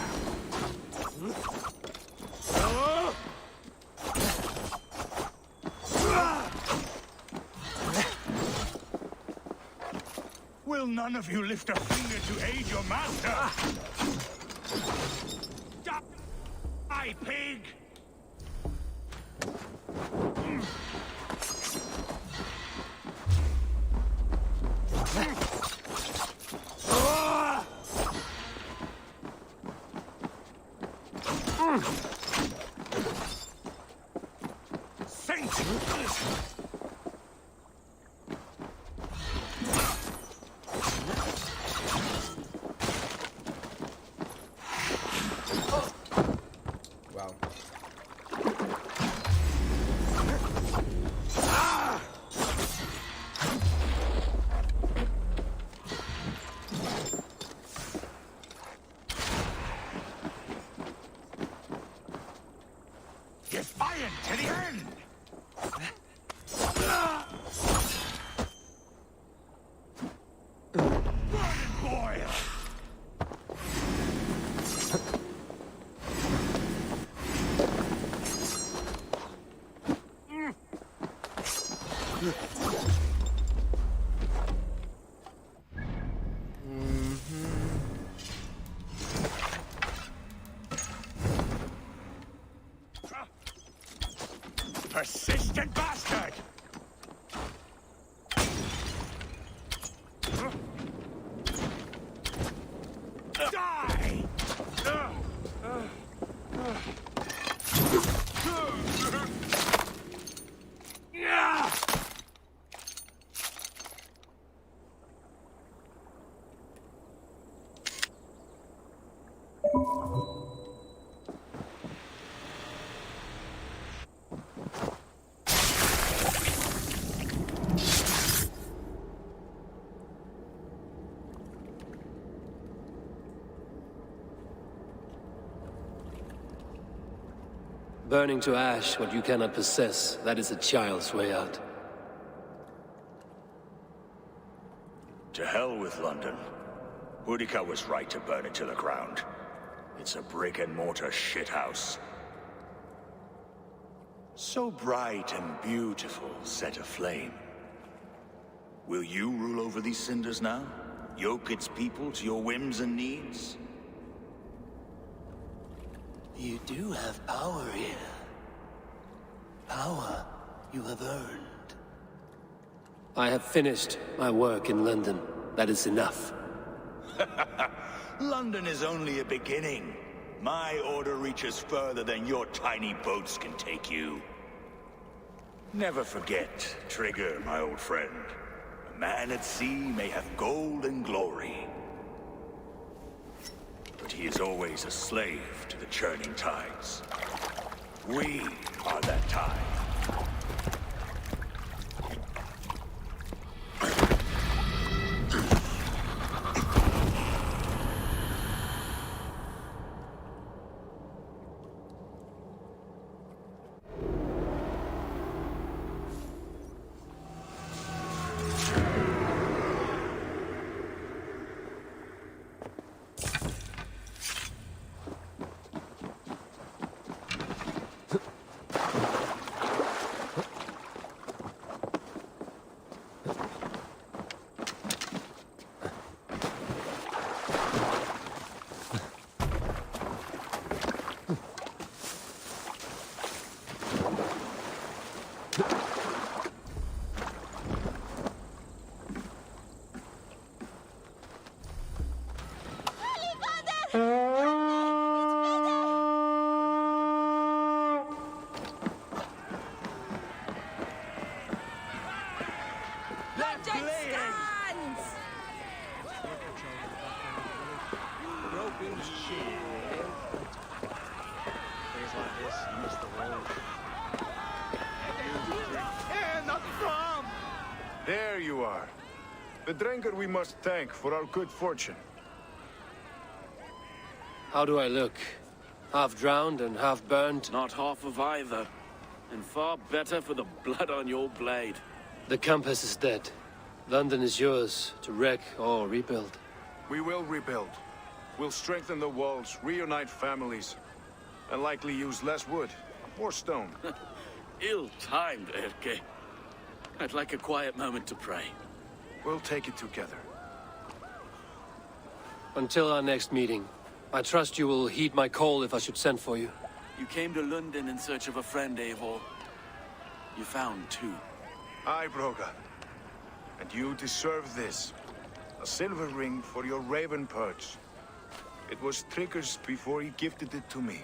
Will none of you lift a finger to aid your master? Die, pig! Wow. Defiant to the end! Burn and boil! Persistent bastard! Die! Burning to ash what you cannot possess, that is a child's way out. To hell with London. Boudica was right to burn it to the ground. It's a brick-and-mortar shithouse. So bright and beautiful, set aflame. Will you rule over these cinders now? Yoke its people to your whims and needs? You do have power here. Power you have earned. I have finished my work in London. That is enough. London is only a beginning. My order reaches further than your tiny boats can take you. Never forget, Trigger, my old friend. A man at sea may have gold and glory, but he is always a slave to the churning tides. We are that tide. There you are. The drinker we must thank for our good fortune. How do I look? Half drowned and half burned? Not half of either. And far better for the blood on your blade. The compass is dead. London is yours, to wreck or rebuild. We will rebuild. We'll strengthen the walls, reunite families, and likely use less wood, more stone. Ill-timed, Erke. I'd like a quiet moment to pray. We'll take it together. Until our next meeting, I trust you will heed my call if I should send for you. You came to London in search of a friend, Eivor. You found two. Aye, Broga. And you deserve this. A silver ring for your raven perch. It was Trigger's before he gifted it to me.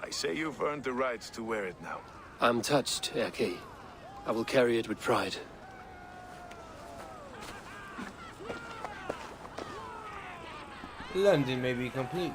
I say you've earned the right to wear it now. I'm touched, Erke. I will carry it with pride. London may be complete.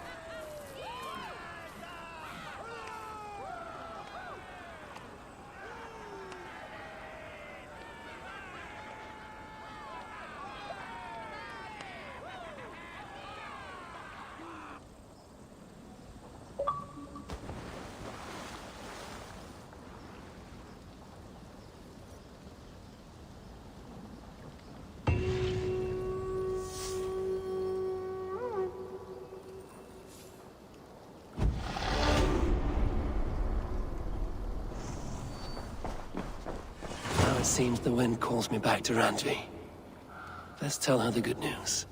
It seems the wind calls me back to Randvi. Let's tell her the good news.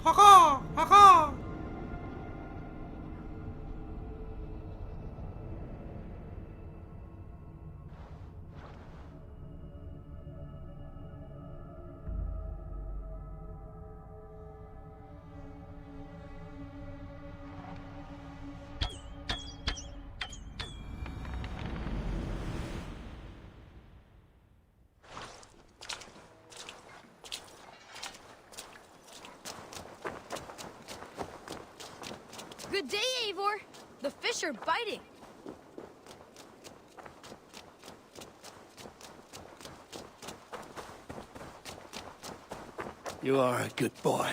Haka! Haka! Good day, Eivor. The fish are biting. You are a good boy.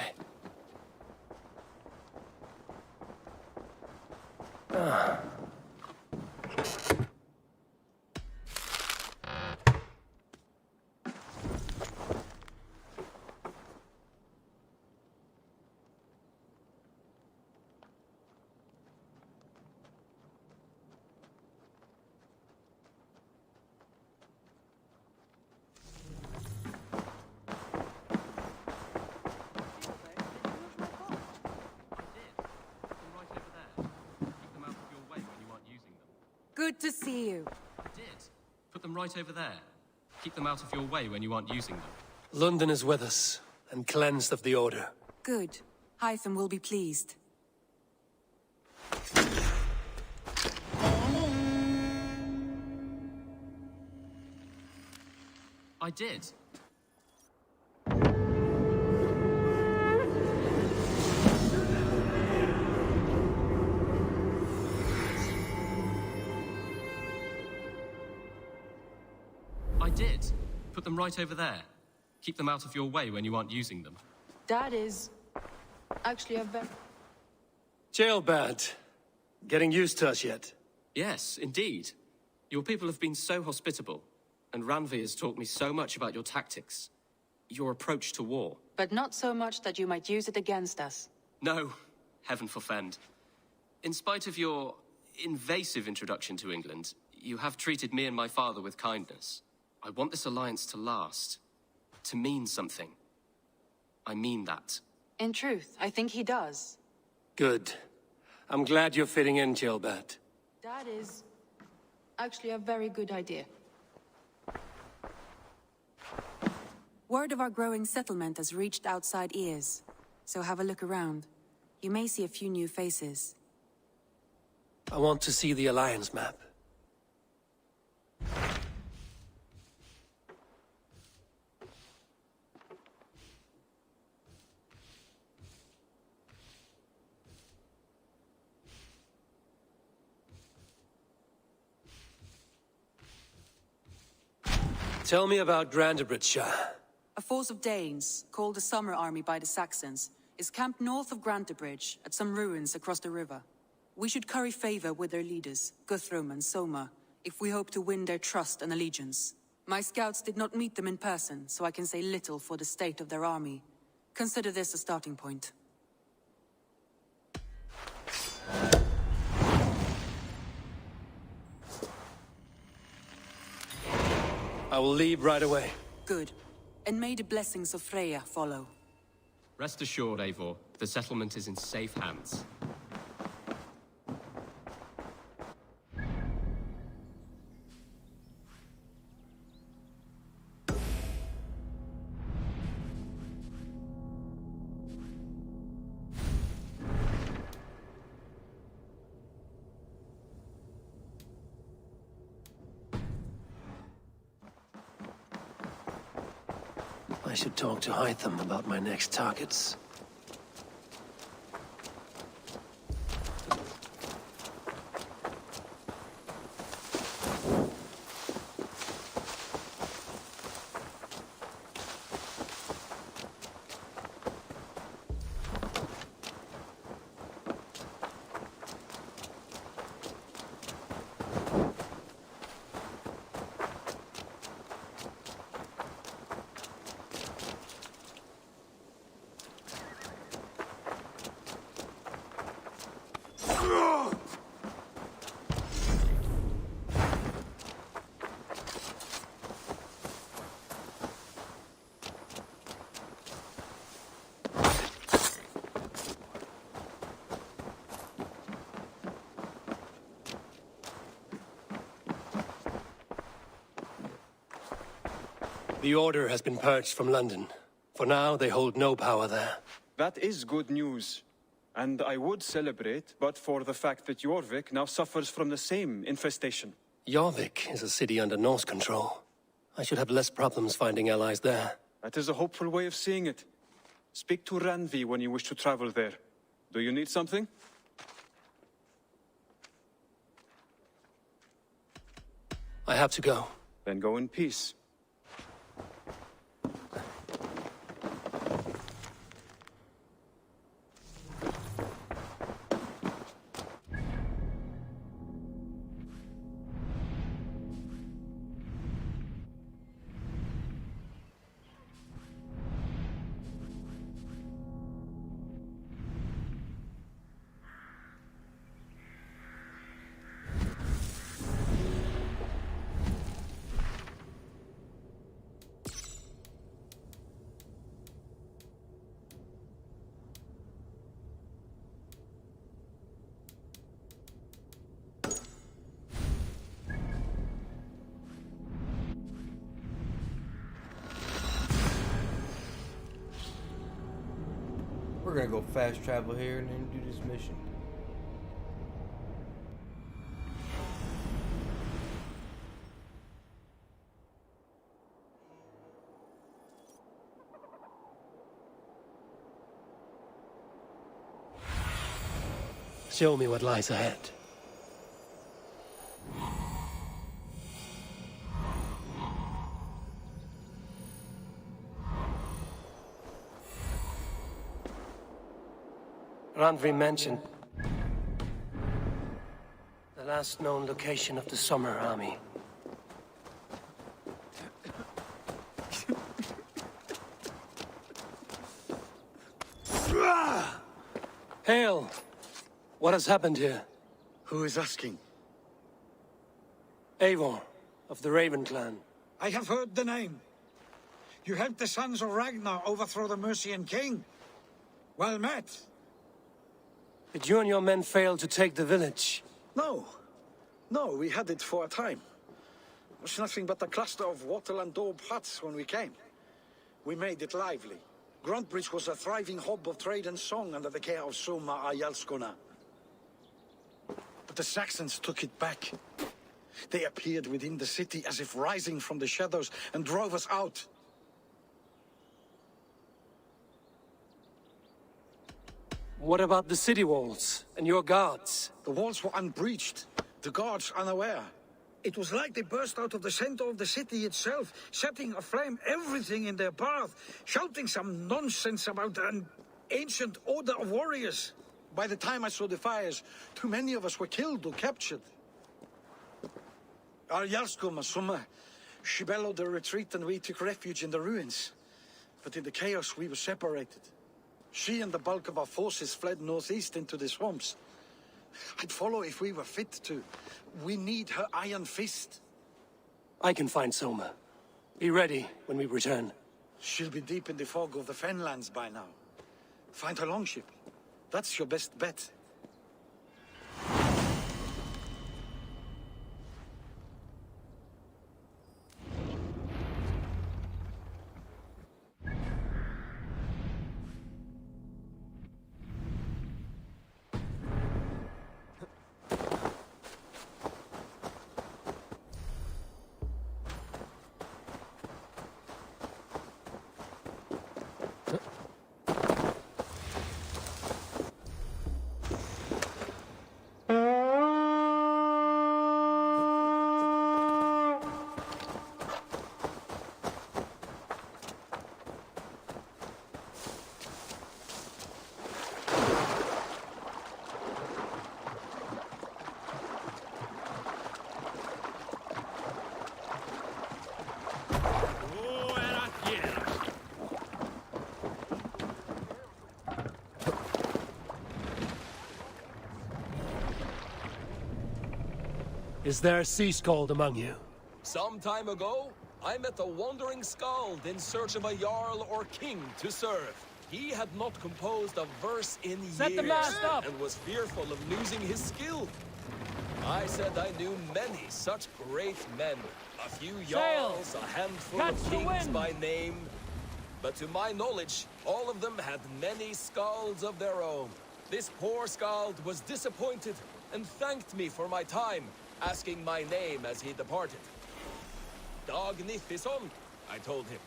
Good to see you. I did. Put them right over there. Keep them out of your way when you aren't using them. London is with us, and cleansed of the Order. Good. Hytham will be pleased. I did. I did. Put them right over there. Keep them out of your way when you aren't using them. That is... actually a very... Jailbird. Getting used to us yet? Yes, indeed. Your people have been so hospitable, and Randvi has taught me so much about your tactics. Your approach to war. But not so much that you might use it against us. No, heaven forfend. In spite of your invasive introduction to England, you have treated me and my father with kindness. I want this alliance to last, to mean something. I mean that. In truth, I think he does. Good. I'm glad you're fitting in, Jailbird. That is... actually a very good idea. Word of our growing settlement has reached outside ears, so have a look around. You may see a few new faces. I want to see the Alliance map. Tell me about Grantebridgeshire. A force of Danes, called the Summer Army by the Saxons, is camped north of Grantebridge at some ruins across the river. We should curry favor with their leaders, Guthrum and Soma, if we hope to win their trust and allegiance. My scouts did not meet them in person, so I can say little for the state of their army. Consider this a starting point. I will leave right away. Good. And may the blessings of Freya follow. Rest assured, Eivor, the settlement is in safe hands. I should talk to Hytham about my next targets. The Order has been purged from London. For now, they hold no power there. That is good news. And I would celebrate, but for the fact that Jorvik now suffers from the same infestation. Jorvik is a city under Norse control. I should have less problems finding allies there. That is a hopeful way of seeing it. Speak to Randvi when you wish to travel there. Do you need something? I have to go. Then go in peace. We're gonna go fast travel here and then do this mission. Show me what lies ahead. Randvi mentioned the last known location of the Summer Army. Hail! What has happened here? Who is asking? Eivor, of the Raven clan. I have heard the name. You helped the sons of Ragnar overthrow the Mercian king. Well met. Did you and your men fail to take the village? No. No, we had it for a time. It was nothing but a cluster of wattle and daub huts when we came. We made it lively. Grantebridge was a thriving hub of trade and song under the care of Soma Ayalskona. But the Saxons took it back. They appeared within the city as if rising from the shadows and drove us out. What about the city walls and your guards? The walls were unbreached, the guards unaware. It was like they burst out of the center of the city itself, setting aflame everything in their path, shouting some nonsense about an ancient order of warriors. By the time I saw the fires, too many of us were killed or captured. Our Jarlskoma, Summa, she bellowed a retreat and we took refuge in the ruins. But in the chaos, we were separated. She and the bulk of our forces fled northeast into the swamps. I'd follow if we were fit to. We need her iron fist. I can find Soma. Be ready when we return. She'll be deep in the fog of the Fenlands by now. Find her longship. That's your best bet. Is there a sea skald among you? Some time ago, I met a wandering skald in search of a jarl or king to serve. He had not composed a verse in years, Set the mast up! And was fearful of losing his skill. I said I knew many such great men. A few jarls, a handful Catch of the kings wind! by name. But to my knowledge, all of them had many skalds of their own. This poor skald was disappointed and thanked me for my time, asking my name as he departed. Dag Nithison, I told him.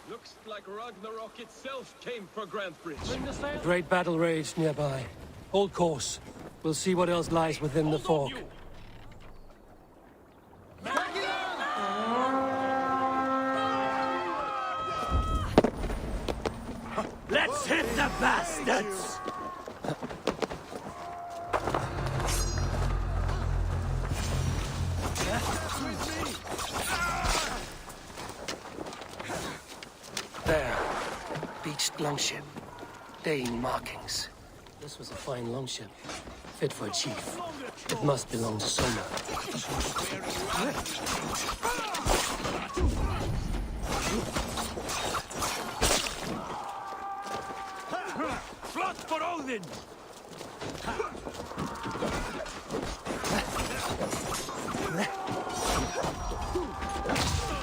Looks like Ragnarok itself came for Grantbridge. A great battle raged nearby. Hold course. We'll see what else lies within the fog. Let's hit the bastards! There. Beached longship. Dane markings. This was a fine longship. Fit for a chief. It must belong to Soma. Blood for Odin!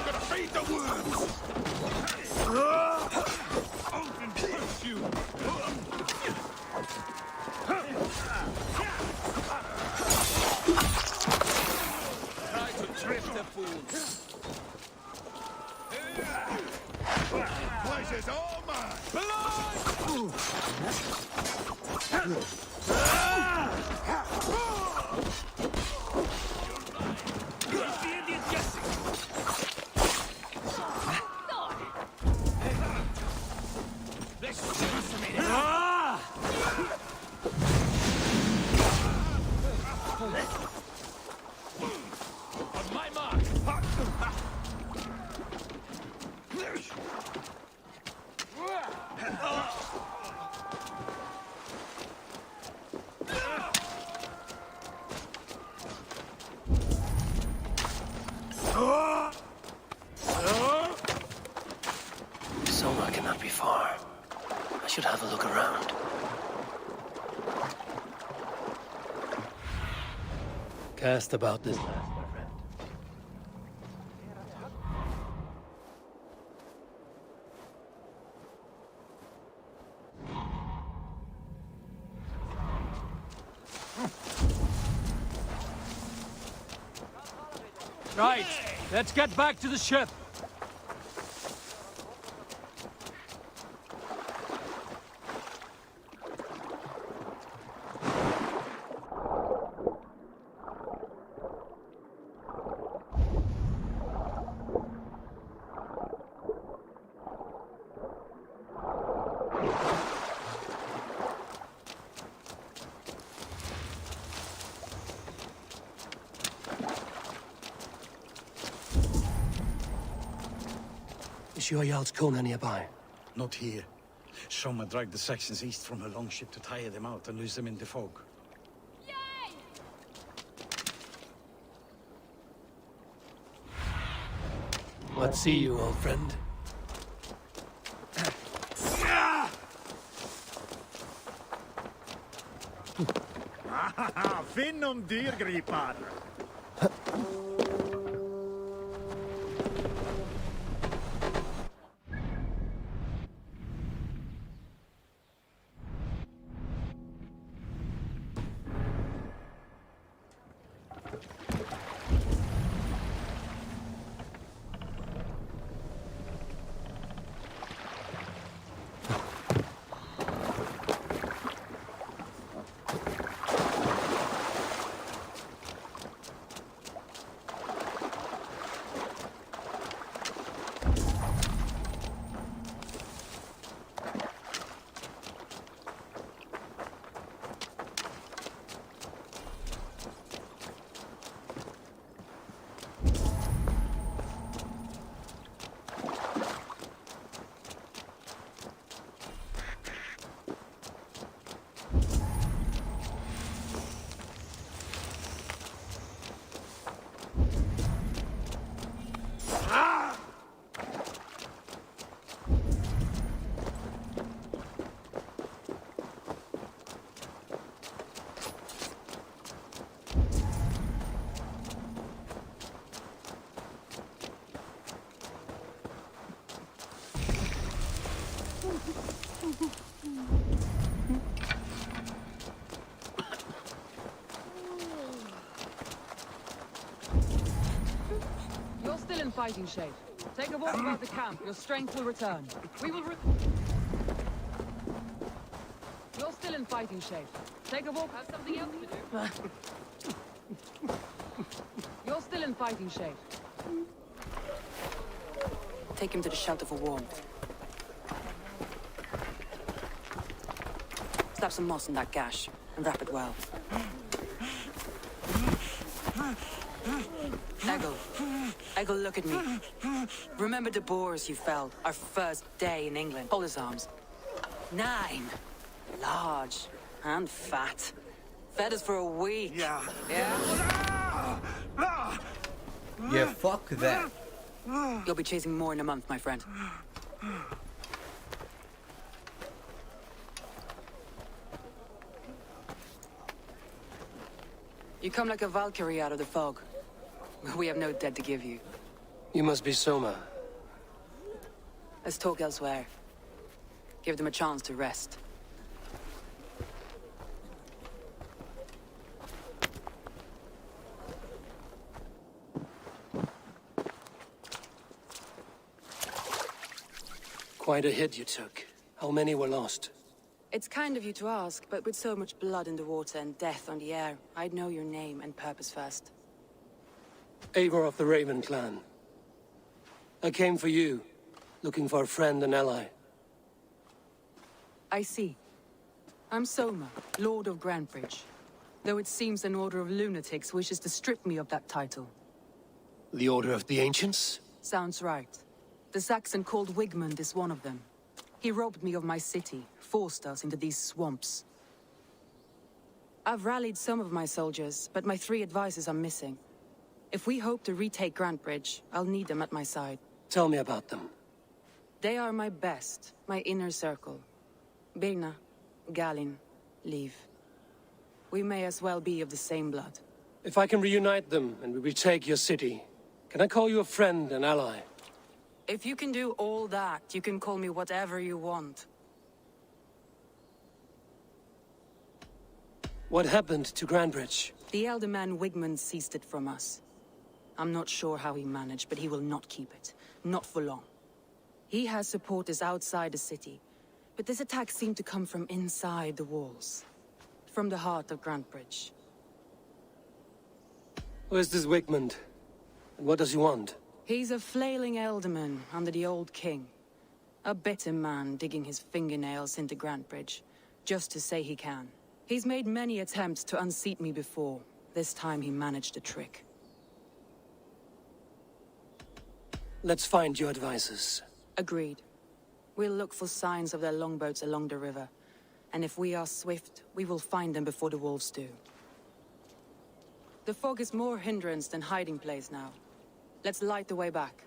Gonna feed the worms! Odin curse you! Try to trip the fools. Pleasure's all mine! Who's the Indian guessing? Let's do some on my mark! Soma cannot be far. I should have a look around. Cast about this land, my friend. Right, let's get back to the ship. Is your Jarl's Kona nearby? Not here. Soma dragged the Saxons east from her longship to tire them out and lose them in the fog. What see you, old friend? Finn om dyrgripar! You're still in fighting shape. Take a walk about the camp. Your strength will return. We will You're still in fighting shape. Take a walk. Have something else to do. You're still in fighting shape. Take him to the shelter for warmth. Slap some moss in that gash and wrap it well. Eggle, look at me. Remember the boars you felled our first day in England? Hold his arms. 9. Large and fat. Fed us for a week. Yeah? Yeah, fuck that. You'll be chasing more in a month, my friend. You come like a Valkyrie out of the fog. We have no dead to give you. You must be Soma. Let's talk elsewhere. Give them a chance to rest. Quite a hit you took. How many were lost? It's kind of you to ask, but with so much blood in the water and death on the air, I'd know your name and purpose first. Eivor of the Raven clan. I came for you, looking for a friend and ally. I see. I'm Soma, Lord of Grantebridge. Though it seems an order of lunatics wishes to strip me of that title. The Order of the Ancients? Sounds right. The Saxon called Wigmund is one of them. He robbed me of my city, forced us into these swamps. I've rallied some of my soldiers, but my 3 advisors are missing. If we hope to retake Grantebridge, I'll need them at my side. Tell me about them. They are my best, my inner circle. Birna, Galin, Liv. We may as well be of the same blood. If I can reunite them and we retake your city, can I call you a friend and ally? If you can do all that, you can call me whatever you want. What happened to Grantebridge? The elder man Wigmund seized it from us. I'm not sure how he managed, but he will not keep it. Not for long. He has supporters outside the city, but this attack seemed to come from inside the walls. From the heart of Grantebridge. Who is this Wigmund? And what does he want? He's a flailing elderman under the old king. A bitter man digging his fingernails into Grantebridge, just to say he can. He's made many attempts to unseat me before. This time he managed a trick. Let's find your advisors. Agreed. We'll look for signs of their longboats along the river. And if we are swift, we will find them before the wolves do. The fog is more hindrance than hiding place now. Let's light the way back.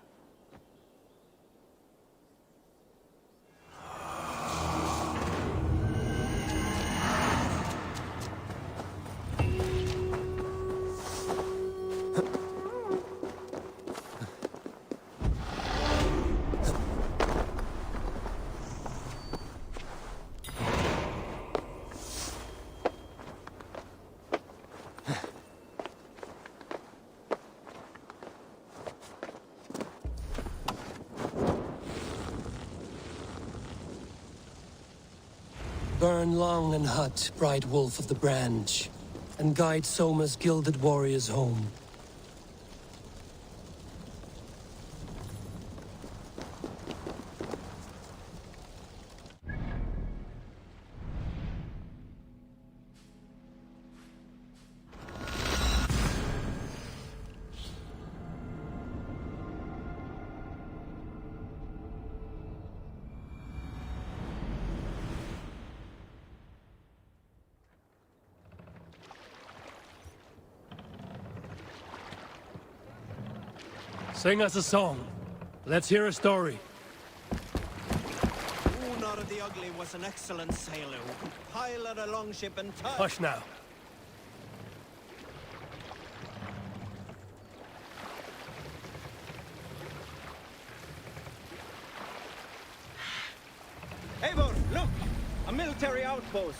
Burn long and hot, bright wolf of the branch, and guide Soma's gilded warriors home. Sing us a song. Let's hear a story. Unar the Ugly was an excellent sailor who could pilot a longship and turn... Hush now. Eivor, look! A military outpost!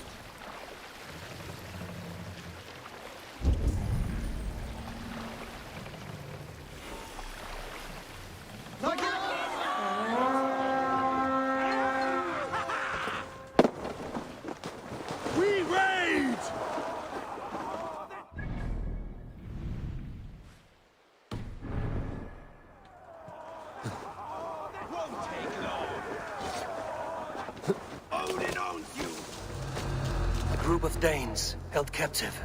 We raid! Won't take long! Odin owns you! A group of Danes held captive.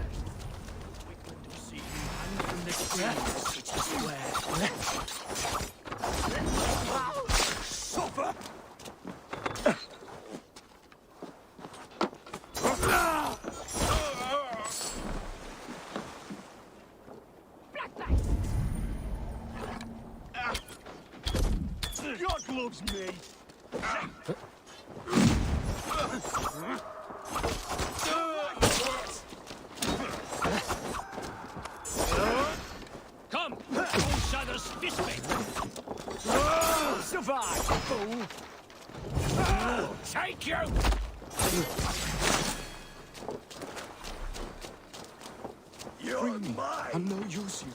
Suffer! God loves me. Come! Each other's fistmate! Survive, fool! Take you! You're mine! I'm no use you.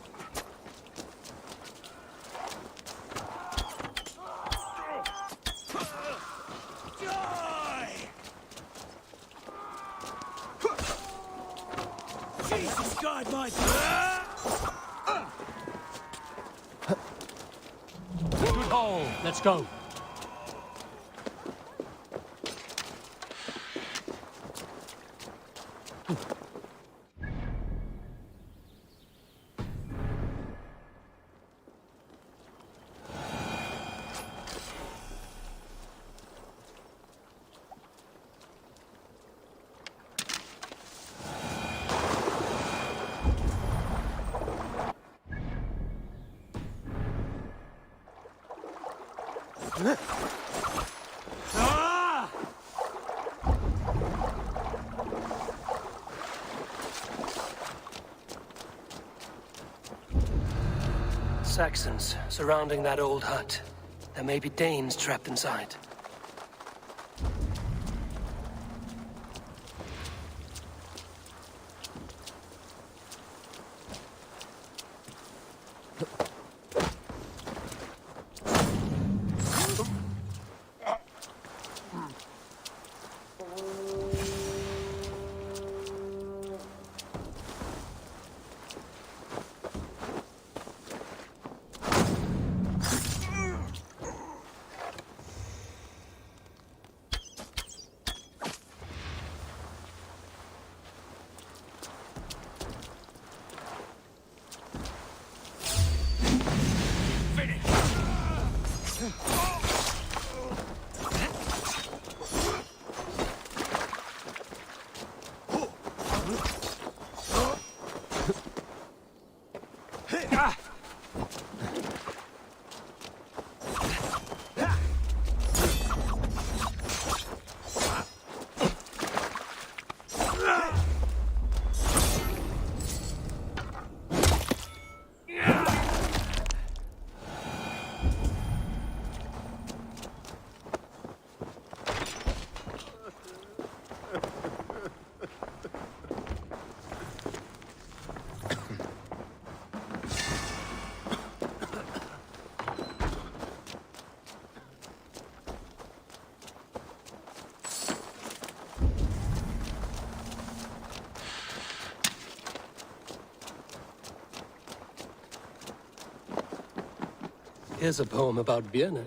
Jesus God, my... Good haul. Let's go. Saxons surrounding that old hut. There may be Danes trapped inside. Here's a poem about Björn.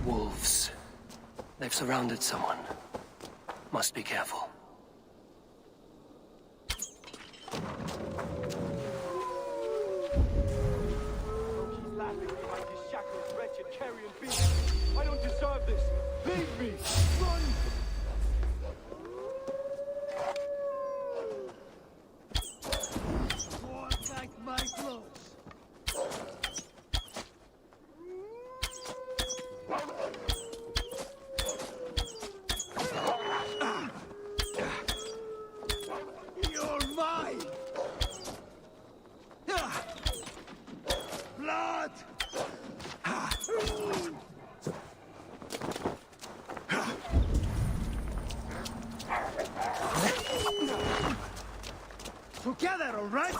Wolves. They've surrounded someone. Must be careful. He's laughing behind his shackled, wretched carrion beast. I don't deserve this. Leave me. Run. Like my clothes. You're mine. Blood. Together, all right?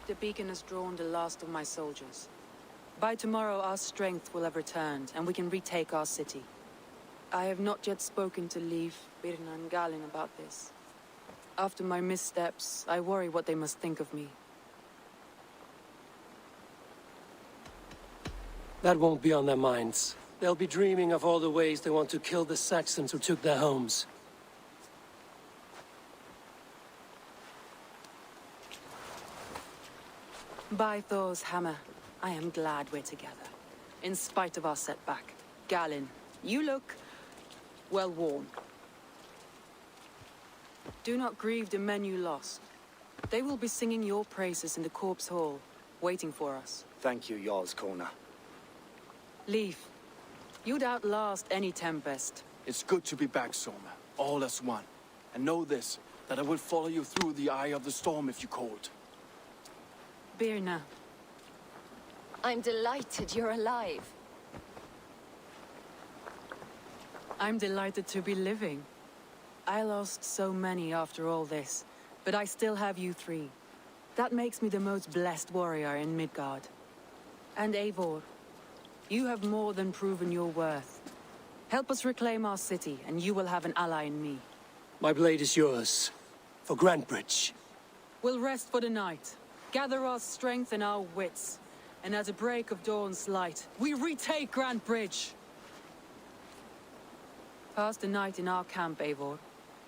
The beacon has drawn the last of my soldiers. By tomorrow, our strength will have returned, and we can retake our city. I have not yet spoken to Leif, Birna, and Galin about this. After my missteps, I worry what they must think of me. That won't be on their minds. They'll be dreaming of all the ways they want to kill the Saxons who took their homes. By Thor's hammer, I am glad we're together. In spite of our setback. Galin, you look well worn. Do not grieve the men you lost. They will be singing your praises in the corpse hall, waiting for us. Thank you, Jarl's Kona. Leaf, you'd outlast any tempest. It's good to be back, Soma. All as one. And know this, that I will follow you through the eye of the storm if you called. Birna. I'm delighted you're alive. I'm delighted to be living. I lost so many after all this, but I still have you three. That makes me the most blessed warrior in Midgard. And Eivor, you have more than proven your worth. Help us reclaim our city, and you will have an ally in me. My blade is yours. For Grantebridge. We'll rest for the night, gather our strength and our wits, and at the break of dawn's light, we retake Grantebridge! Pass the night in our camp, Eivor.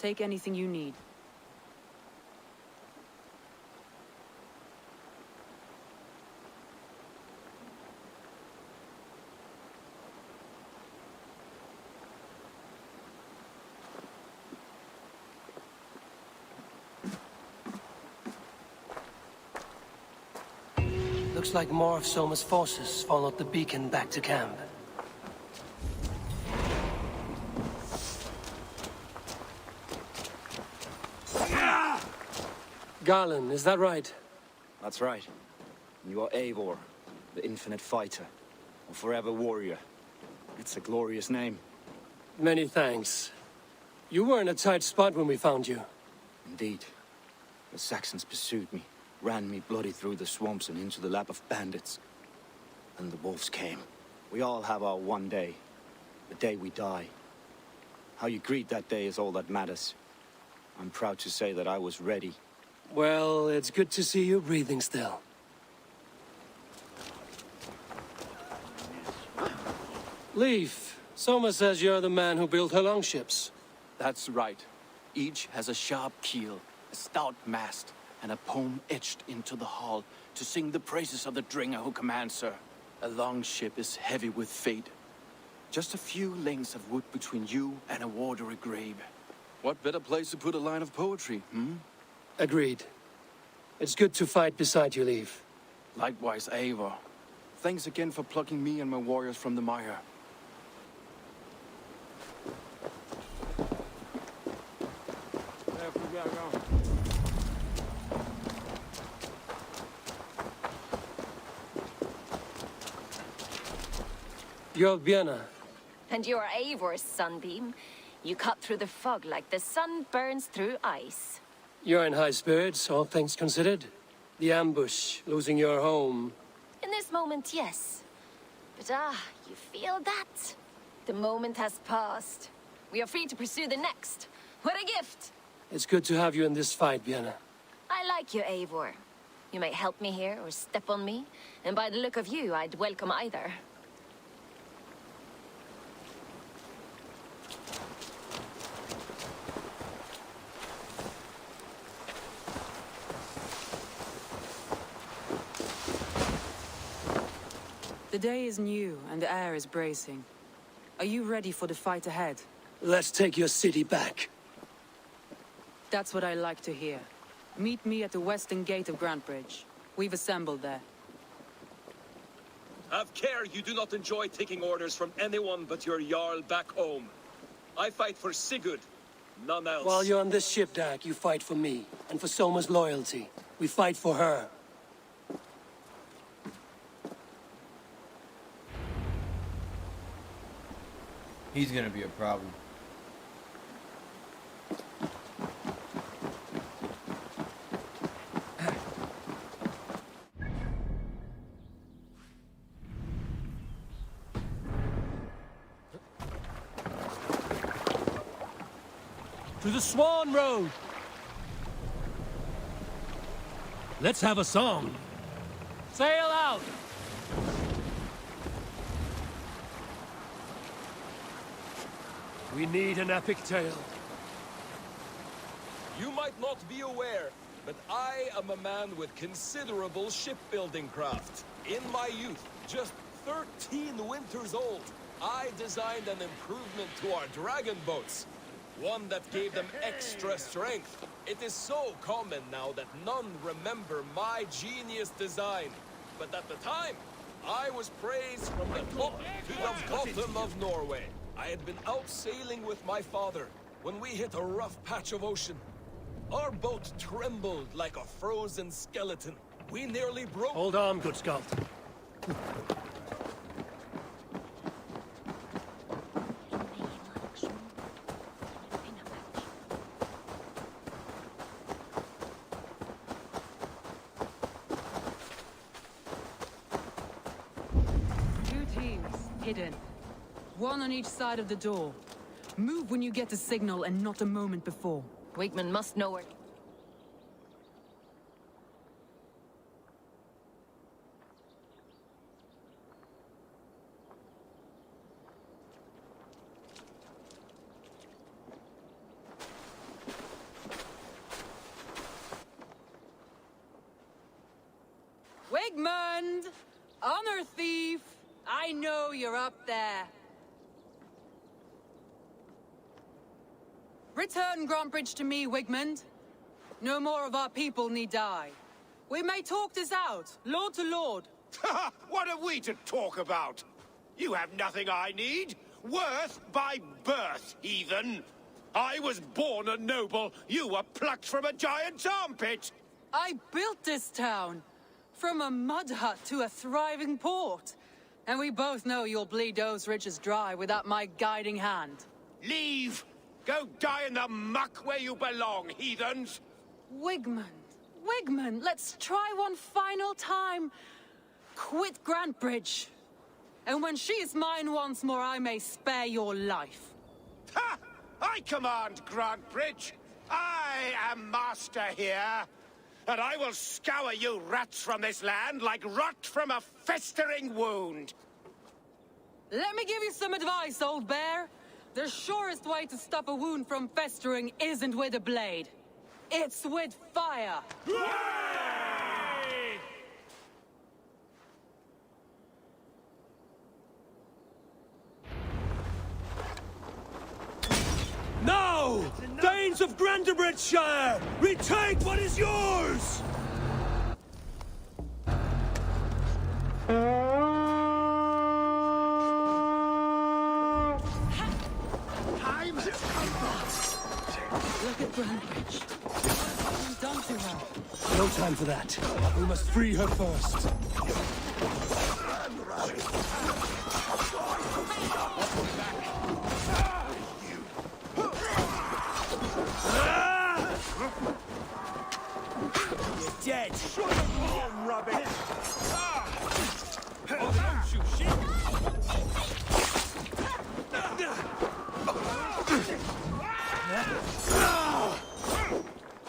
Take anything you need. Looks like more of Soma's forces followed the beacon back to camp. Garland, is that right? That's right. You are Eivor, the infinite fighter, a forever warrior. It's a glorious name. Many thanks. You were in a tight spot when we found you. Indeed. The Saxons pursued me, ran me bloody through the swamps and into the lap of bandits. And the wolves came. We all have our one day. The day we die. How you greet that day is all that matters. I'm proud to say that I was ready. Well, it's good to see you breathing still. Leaf, Soma says you're the man who built her longships. That's right. Each has a sharp keel, a stout mast, and a poem etched into the hull to sing the praises of the Dringer who commands her. A longship is heavy with fate. Just a few lengths of wood between you and a watery grave. What better place to put a line of poetry, hmm? Agreed. It's good to fight beside you, Leaf. Likewise, Eivor. Thanks again for plucking me and my warriors from the mire. You're Birna. And you're Eivor's sunbeam. You cut through the fog like the sun burns through ice. You're in high spirits, all things considered. The ambush, losing your home. In this moment, yes. But you feel that? The moment has passed. We are free to pursue the next. What a gift! It's good to have you in this fight, Birna. I like you, Eivor. You may help me here or step on me, and by the look of you, I'd welcome either. The day is new, and the air is bracing. Are you ready for the fight ahead? Let's take your city back. That's what I like to hear. Meet me at the western gate of Grantebridge. We've assembled there. Have care you do not enjoy taking orders from anyone but your Jarl back home. I fight for Sigurd, none else. While you're on this ship, Dag, you fight for me, and for Soma's loyalty. We fight for her. He's gonna be a problem. To the Swan Road! Let's have a song. Sail out! We need an epic tale. You might not be aware, but I am a man with considerable shipbuilding craft. In my youth, just 13 winters old, I designed an improvement to our dragon boats. One that gave them extra strength. It is so common now that none remember my genius design. But at the time, I was praised from the top to the bottom of Norway. I had been out sailing with my father when we hit a rough patch of ocean. Our boat trembled like a frozen skeleton. We nearly broke... Hold on, good Scott. Hidden. One on each side of the door. Move when you get the signal and not a moment before. Wakeman must know where... Wigmund! Honor thief! I know you're up there. Return Grantbridge to me, Wigmund. No more of our people need die. We may talk this out, lord to lord. What are we to talk about? You have nothing I need. Worth by birth, heathen. I was born a noble. You were plucked from a giant's armpit. I built this town. From a mud hut to a thriving port. And we both know you'll bleed those riches dry without my guiding hand. Leave! Go die in the muck where you belong, heathens! Wigmund, let's try one final time. Quit Grantbridge. And when she is mine once more, I may spare your life. Ha! I command Grantbridge. I am master here. And I will scour you rats from this land like rot from a festering wound. Let me give you some advice, old bear. The surest way to stop a wound from festering isn't with a blade. It's with fire. Now! Danes of Grantebridgeshire! Retake what is yours! Time has come. Look at Grantbridge. What done to her? No time for that. We must free her first. You're dead. Oh, rubbish. Oh, don't you shit.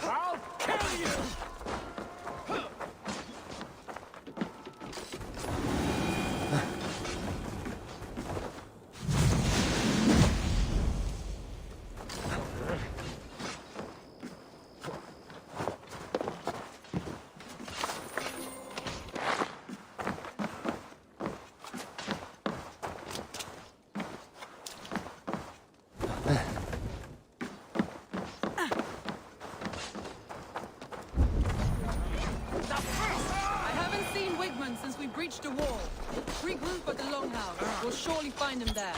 I'll kill you. Since we breached the wall. Regroup at the Longhouse. We'll surely find him there.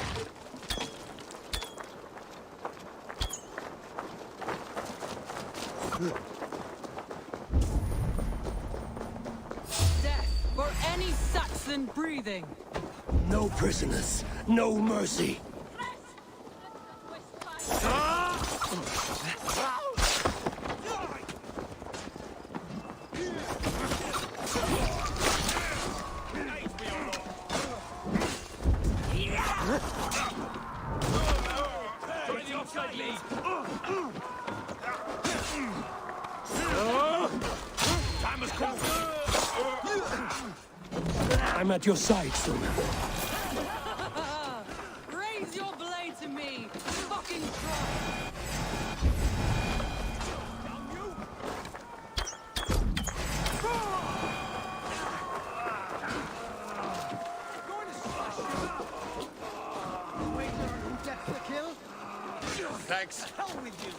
Death for any Saxon breathing. No prisoners, no mercy. I'm at your side, son. Raise your blade to me, fucking try. Thanks. Hell with you.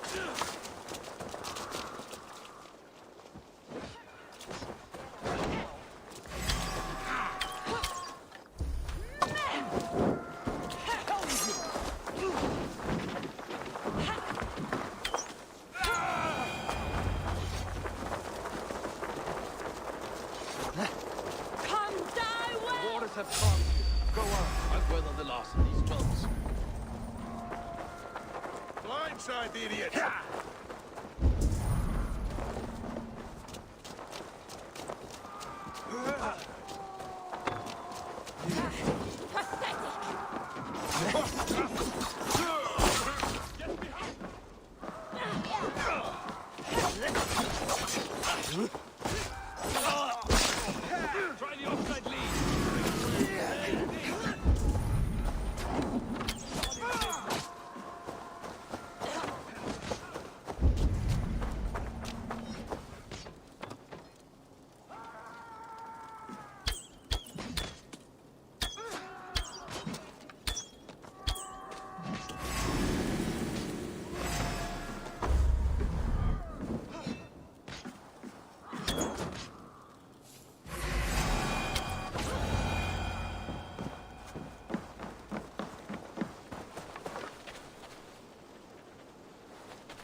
alongside the idiot. Try the offside lead.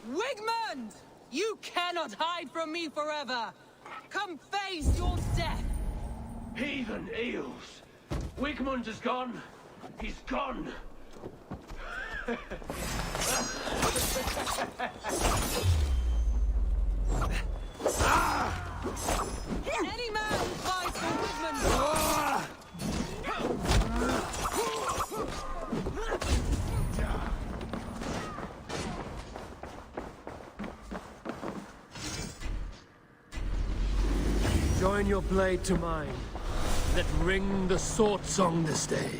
Wigmund! You cannot hide from me forever! Come face your death! Heathen eels! Wigmund is gone. He's gone. Any man who fights for Wigmund! Join your blade to mine. Let ring the sword song this day.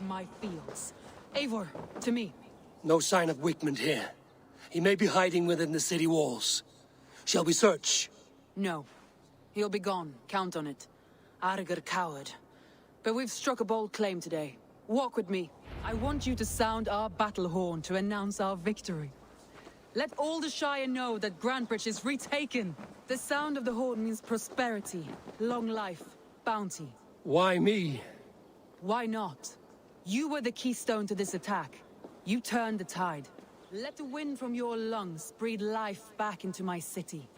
My fields. Eivor, to me. No sign of Wigmund here. He may be hiding within the city walls. Shall we search? No. He'll be gone. Count on it. Arger coward. But we've struck a bold claim today. Walk with me. I want you to sound our battle horn to announce our victory. Let all the Shire know that Grantebridge is retaken. The sound of the horn means prosperity, long life, bounty. Why me? Why not? You were the keystone to this attack. You turned the tide. Let the wind from your lungs breathe life back into my city.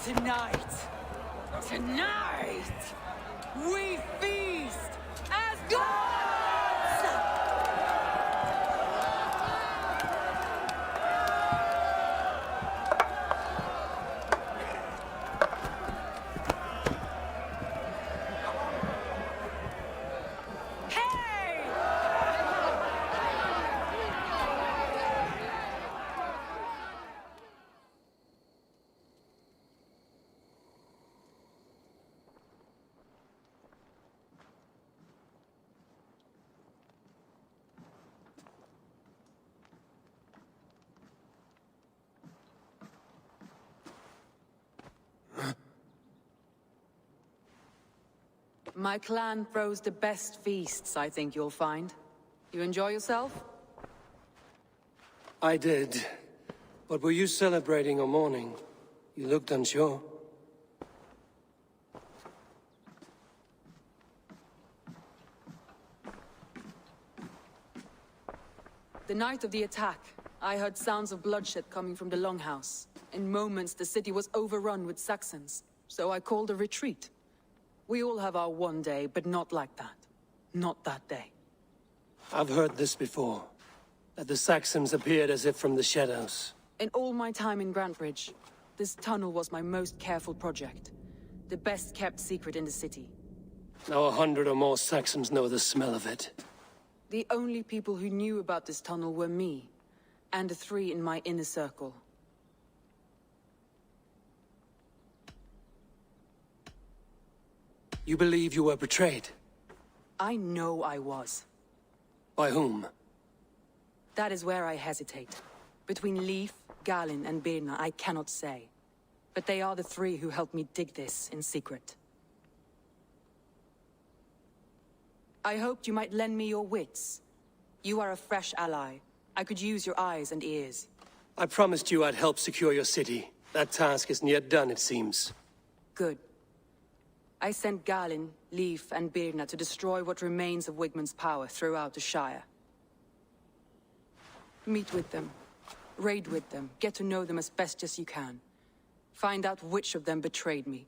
Tonight, we feast as gods! My clan throws the best feasts, I think you'll find. You enjoy yourself? I did. But were you celebrating or mourning? You looked unsure. The night of the attack, I heard sounds of bloodshed coming from the Longhouse. In moments, the city was overrun with Saxons, so I called a retreat. We all have our one day, but not like that. Not that day. I've heard this before. That the Saxons appeared as if from the shadows. In all my time in Grantebridge, this tunnel was my most careful project. The best kept secret in the city. Now 100 or more Saxons know the smell of it. The only people who knew about this tunnel were me, and the 3 in my inner circle. You believe you were betrayed? I know I was. By whom? That is where I hesitate. Between Leif, Galin, and Birna, I cannot say. But they are the 3 who helped me dig this in secret. I hoped you might lend me your wits. You are a fresh ally. I could use your eyes and ears. I promised you I'd help secure your city. That task isn't yet done, it seems. Good. I sent Galin, Leif, and Birna to destroy what remains of Wigmund's power throughout the Shire. Meet with them. Raid with them. Get to know them as best as you can. Find out which of them betrayed me.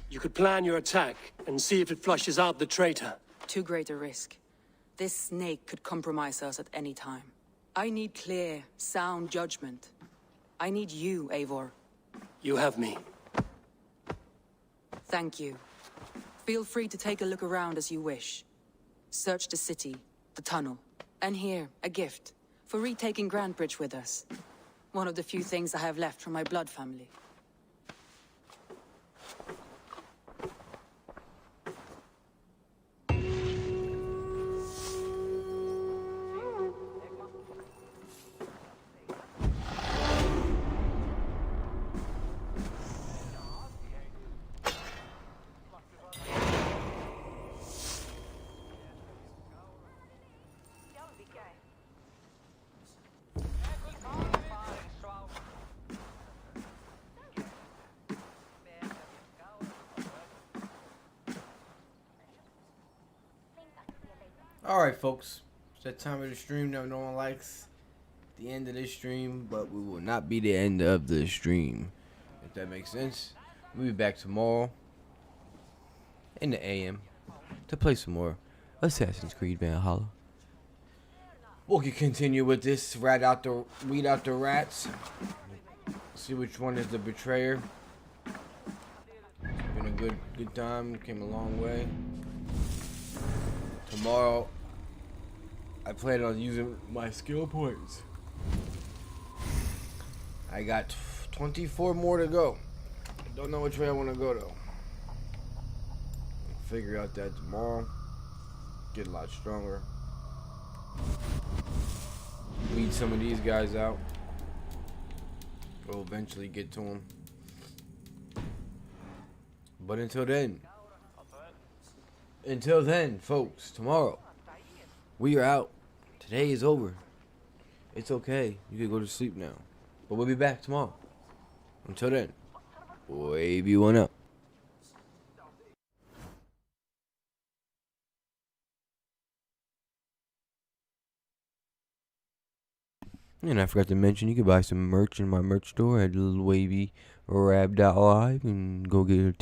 You could plan your attack and see if it flushes out the traitor. Too great a risk. This snake could compromise us at any time. I need clear, sound judgment. I need you, Eivor. You have me. Thank you. Feel free to take a look around as you wish. Search the city, the tunnel, and here, a gift, for retaking Grantebridge with us. One of the few things I have left from my blood family. Alright, folks. It's that time of the stream that no one likes. The end of this stream, but we will not be the end of the stream. If that makes sense. We'll be back tomorrow in the AM to play some more Assassin's Creed Valhalla. We'll continue with this, weed out the rats. See which one is the betrayer. It's been a good time, came a long way. Tomorrow, I plan on using my skill points. I got 24 more to go. I don't know which way I want to go though. I'll figure out that tomorrow. Get a lot stronger. Weed some of these guys out. We'll eventually get to them. But until then, folks, tomorrow, we are out. Today is over. It's okay. You can go to sleep now. But we'll be back tomorrow. Until then, WaVyRab up. And I forgot to mention, you can buy some merch in my merch store at WaVyRab.live and go get a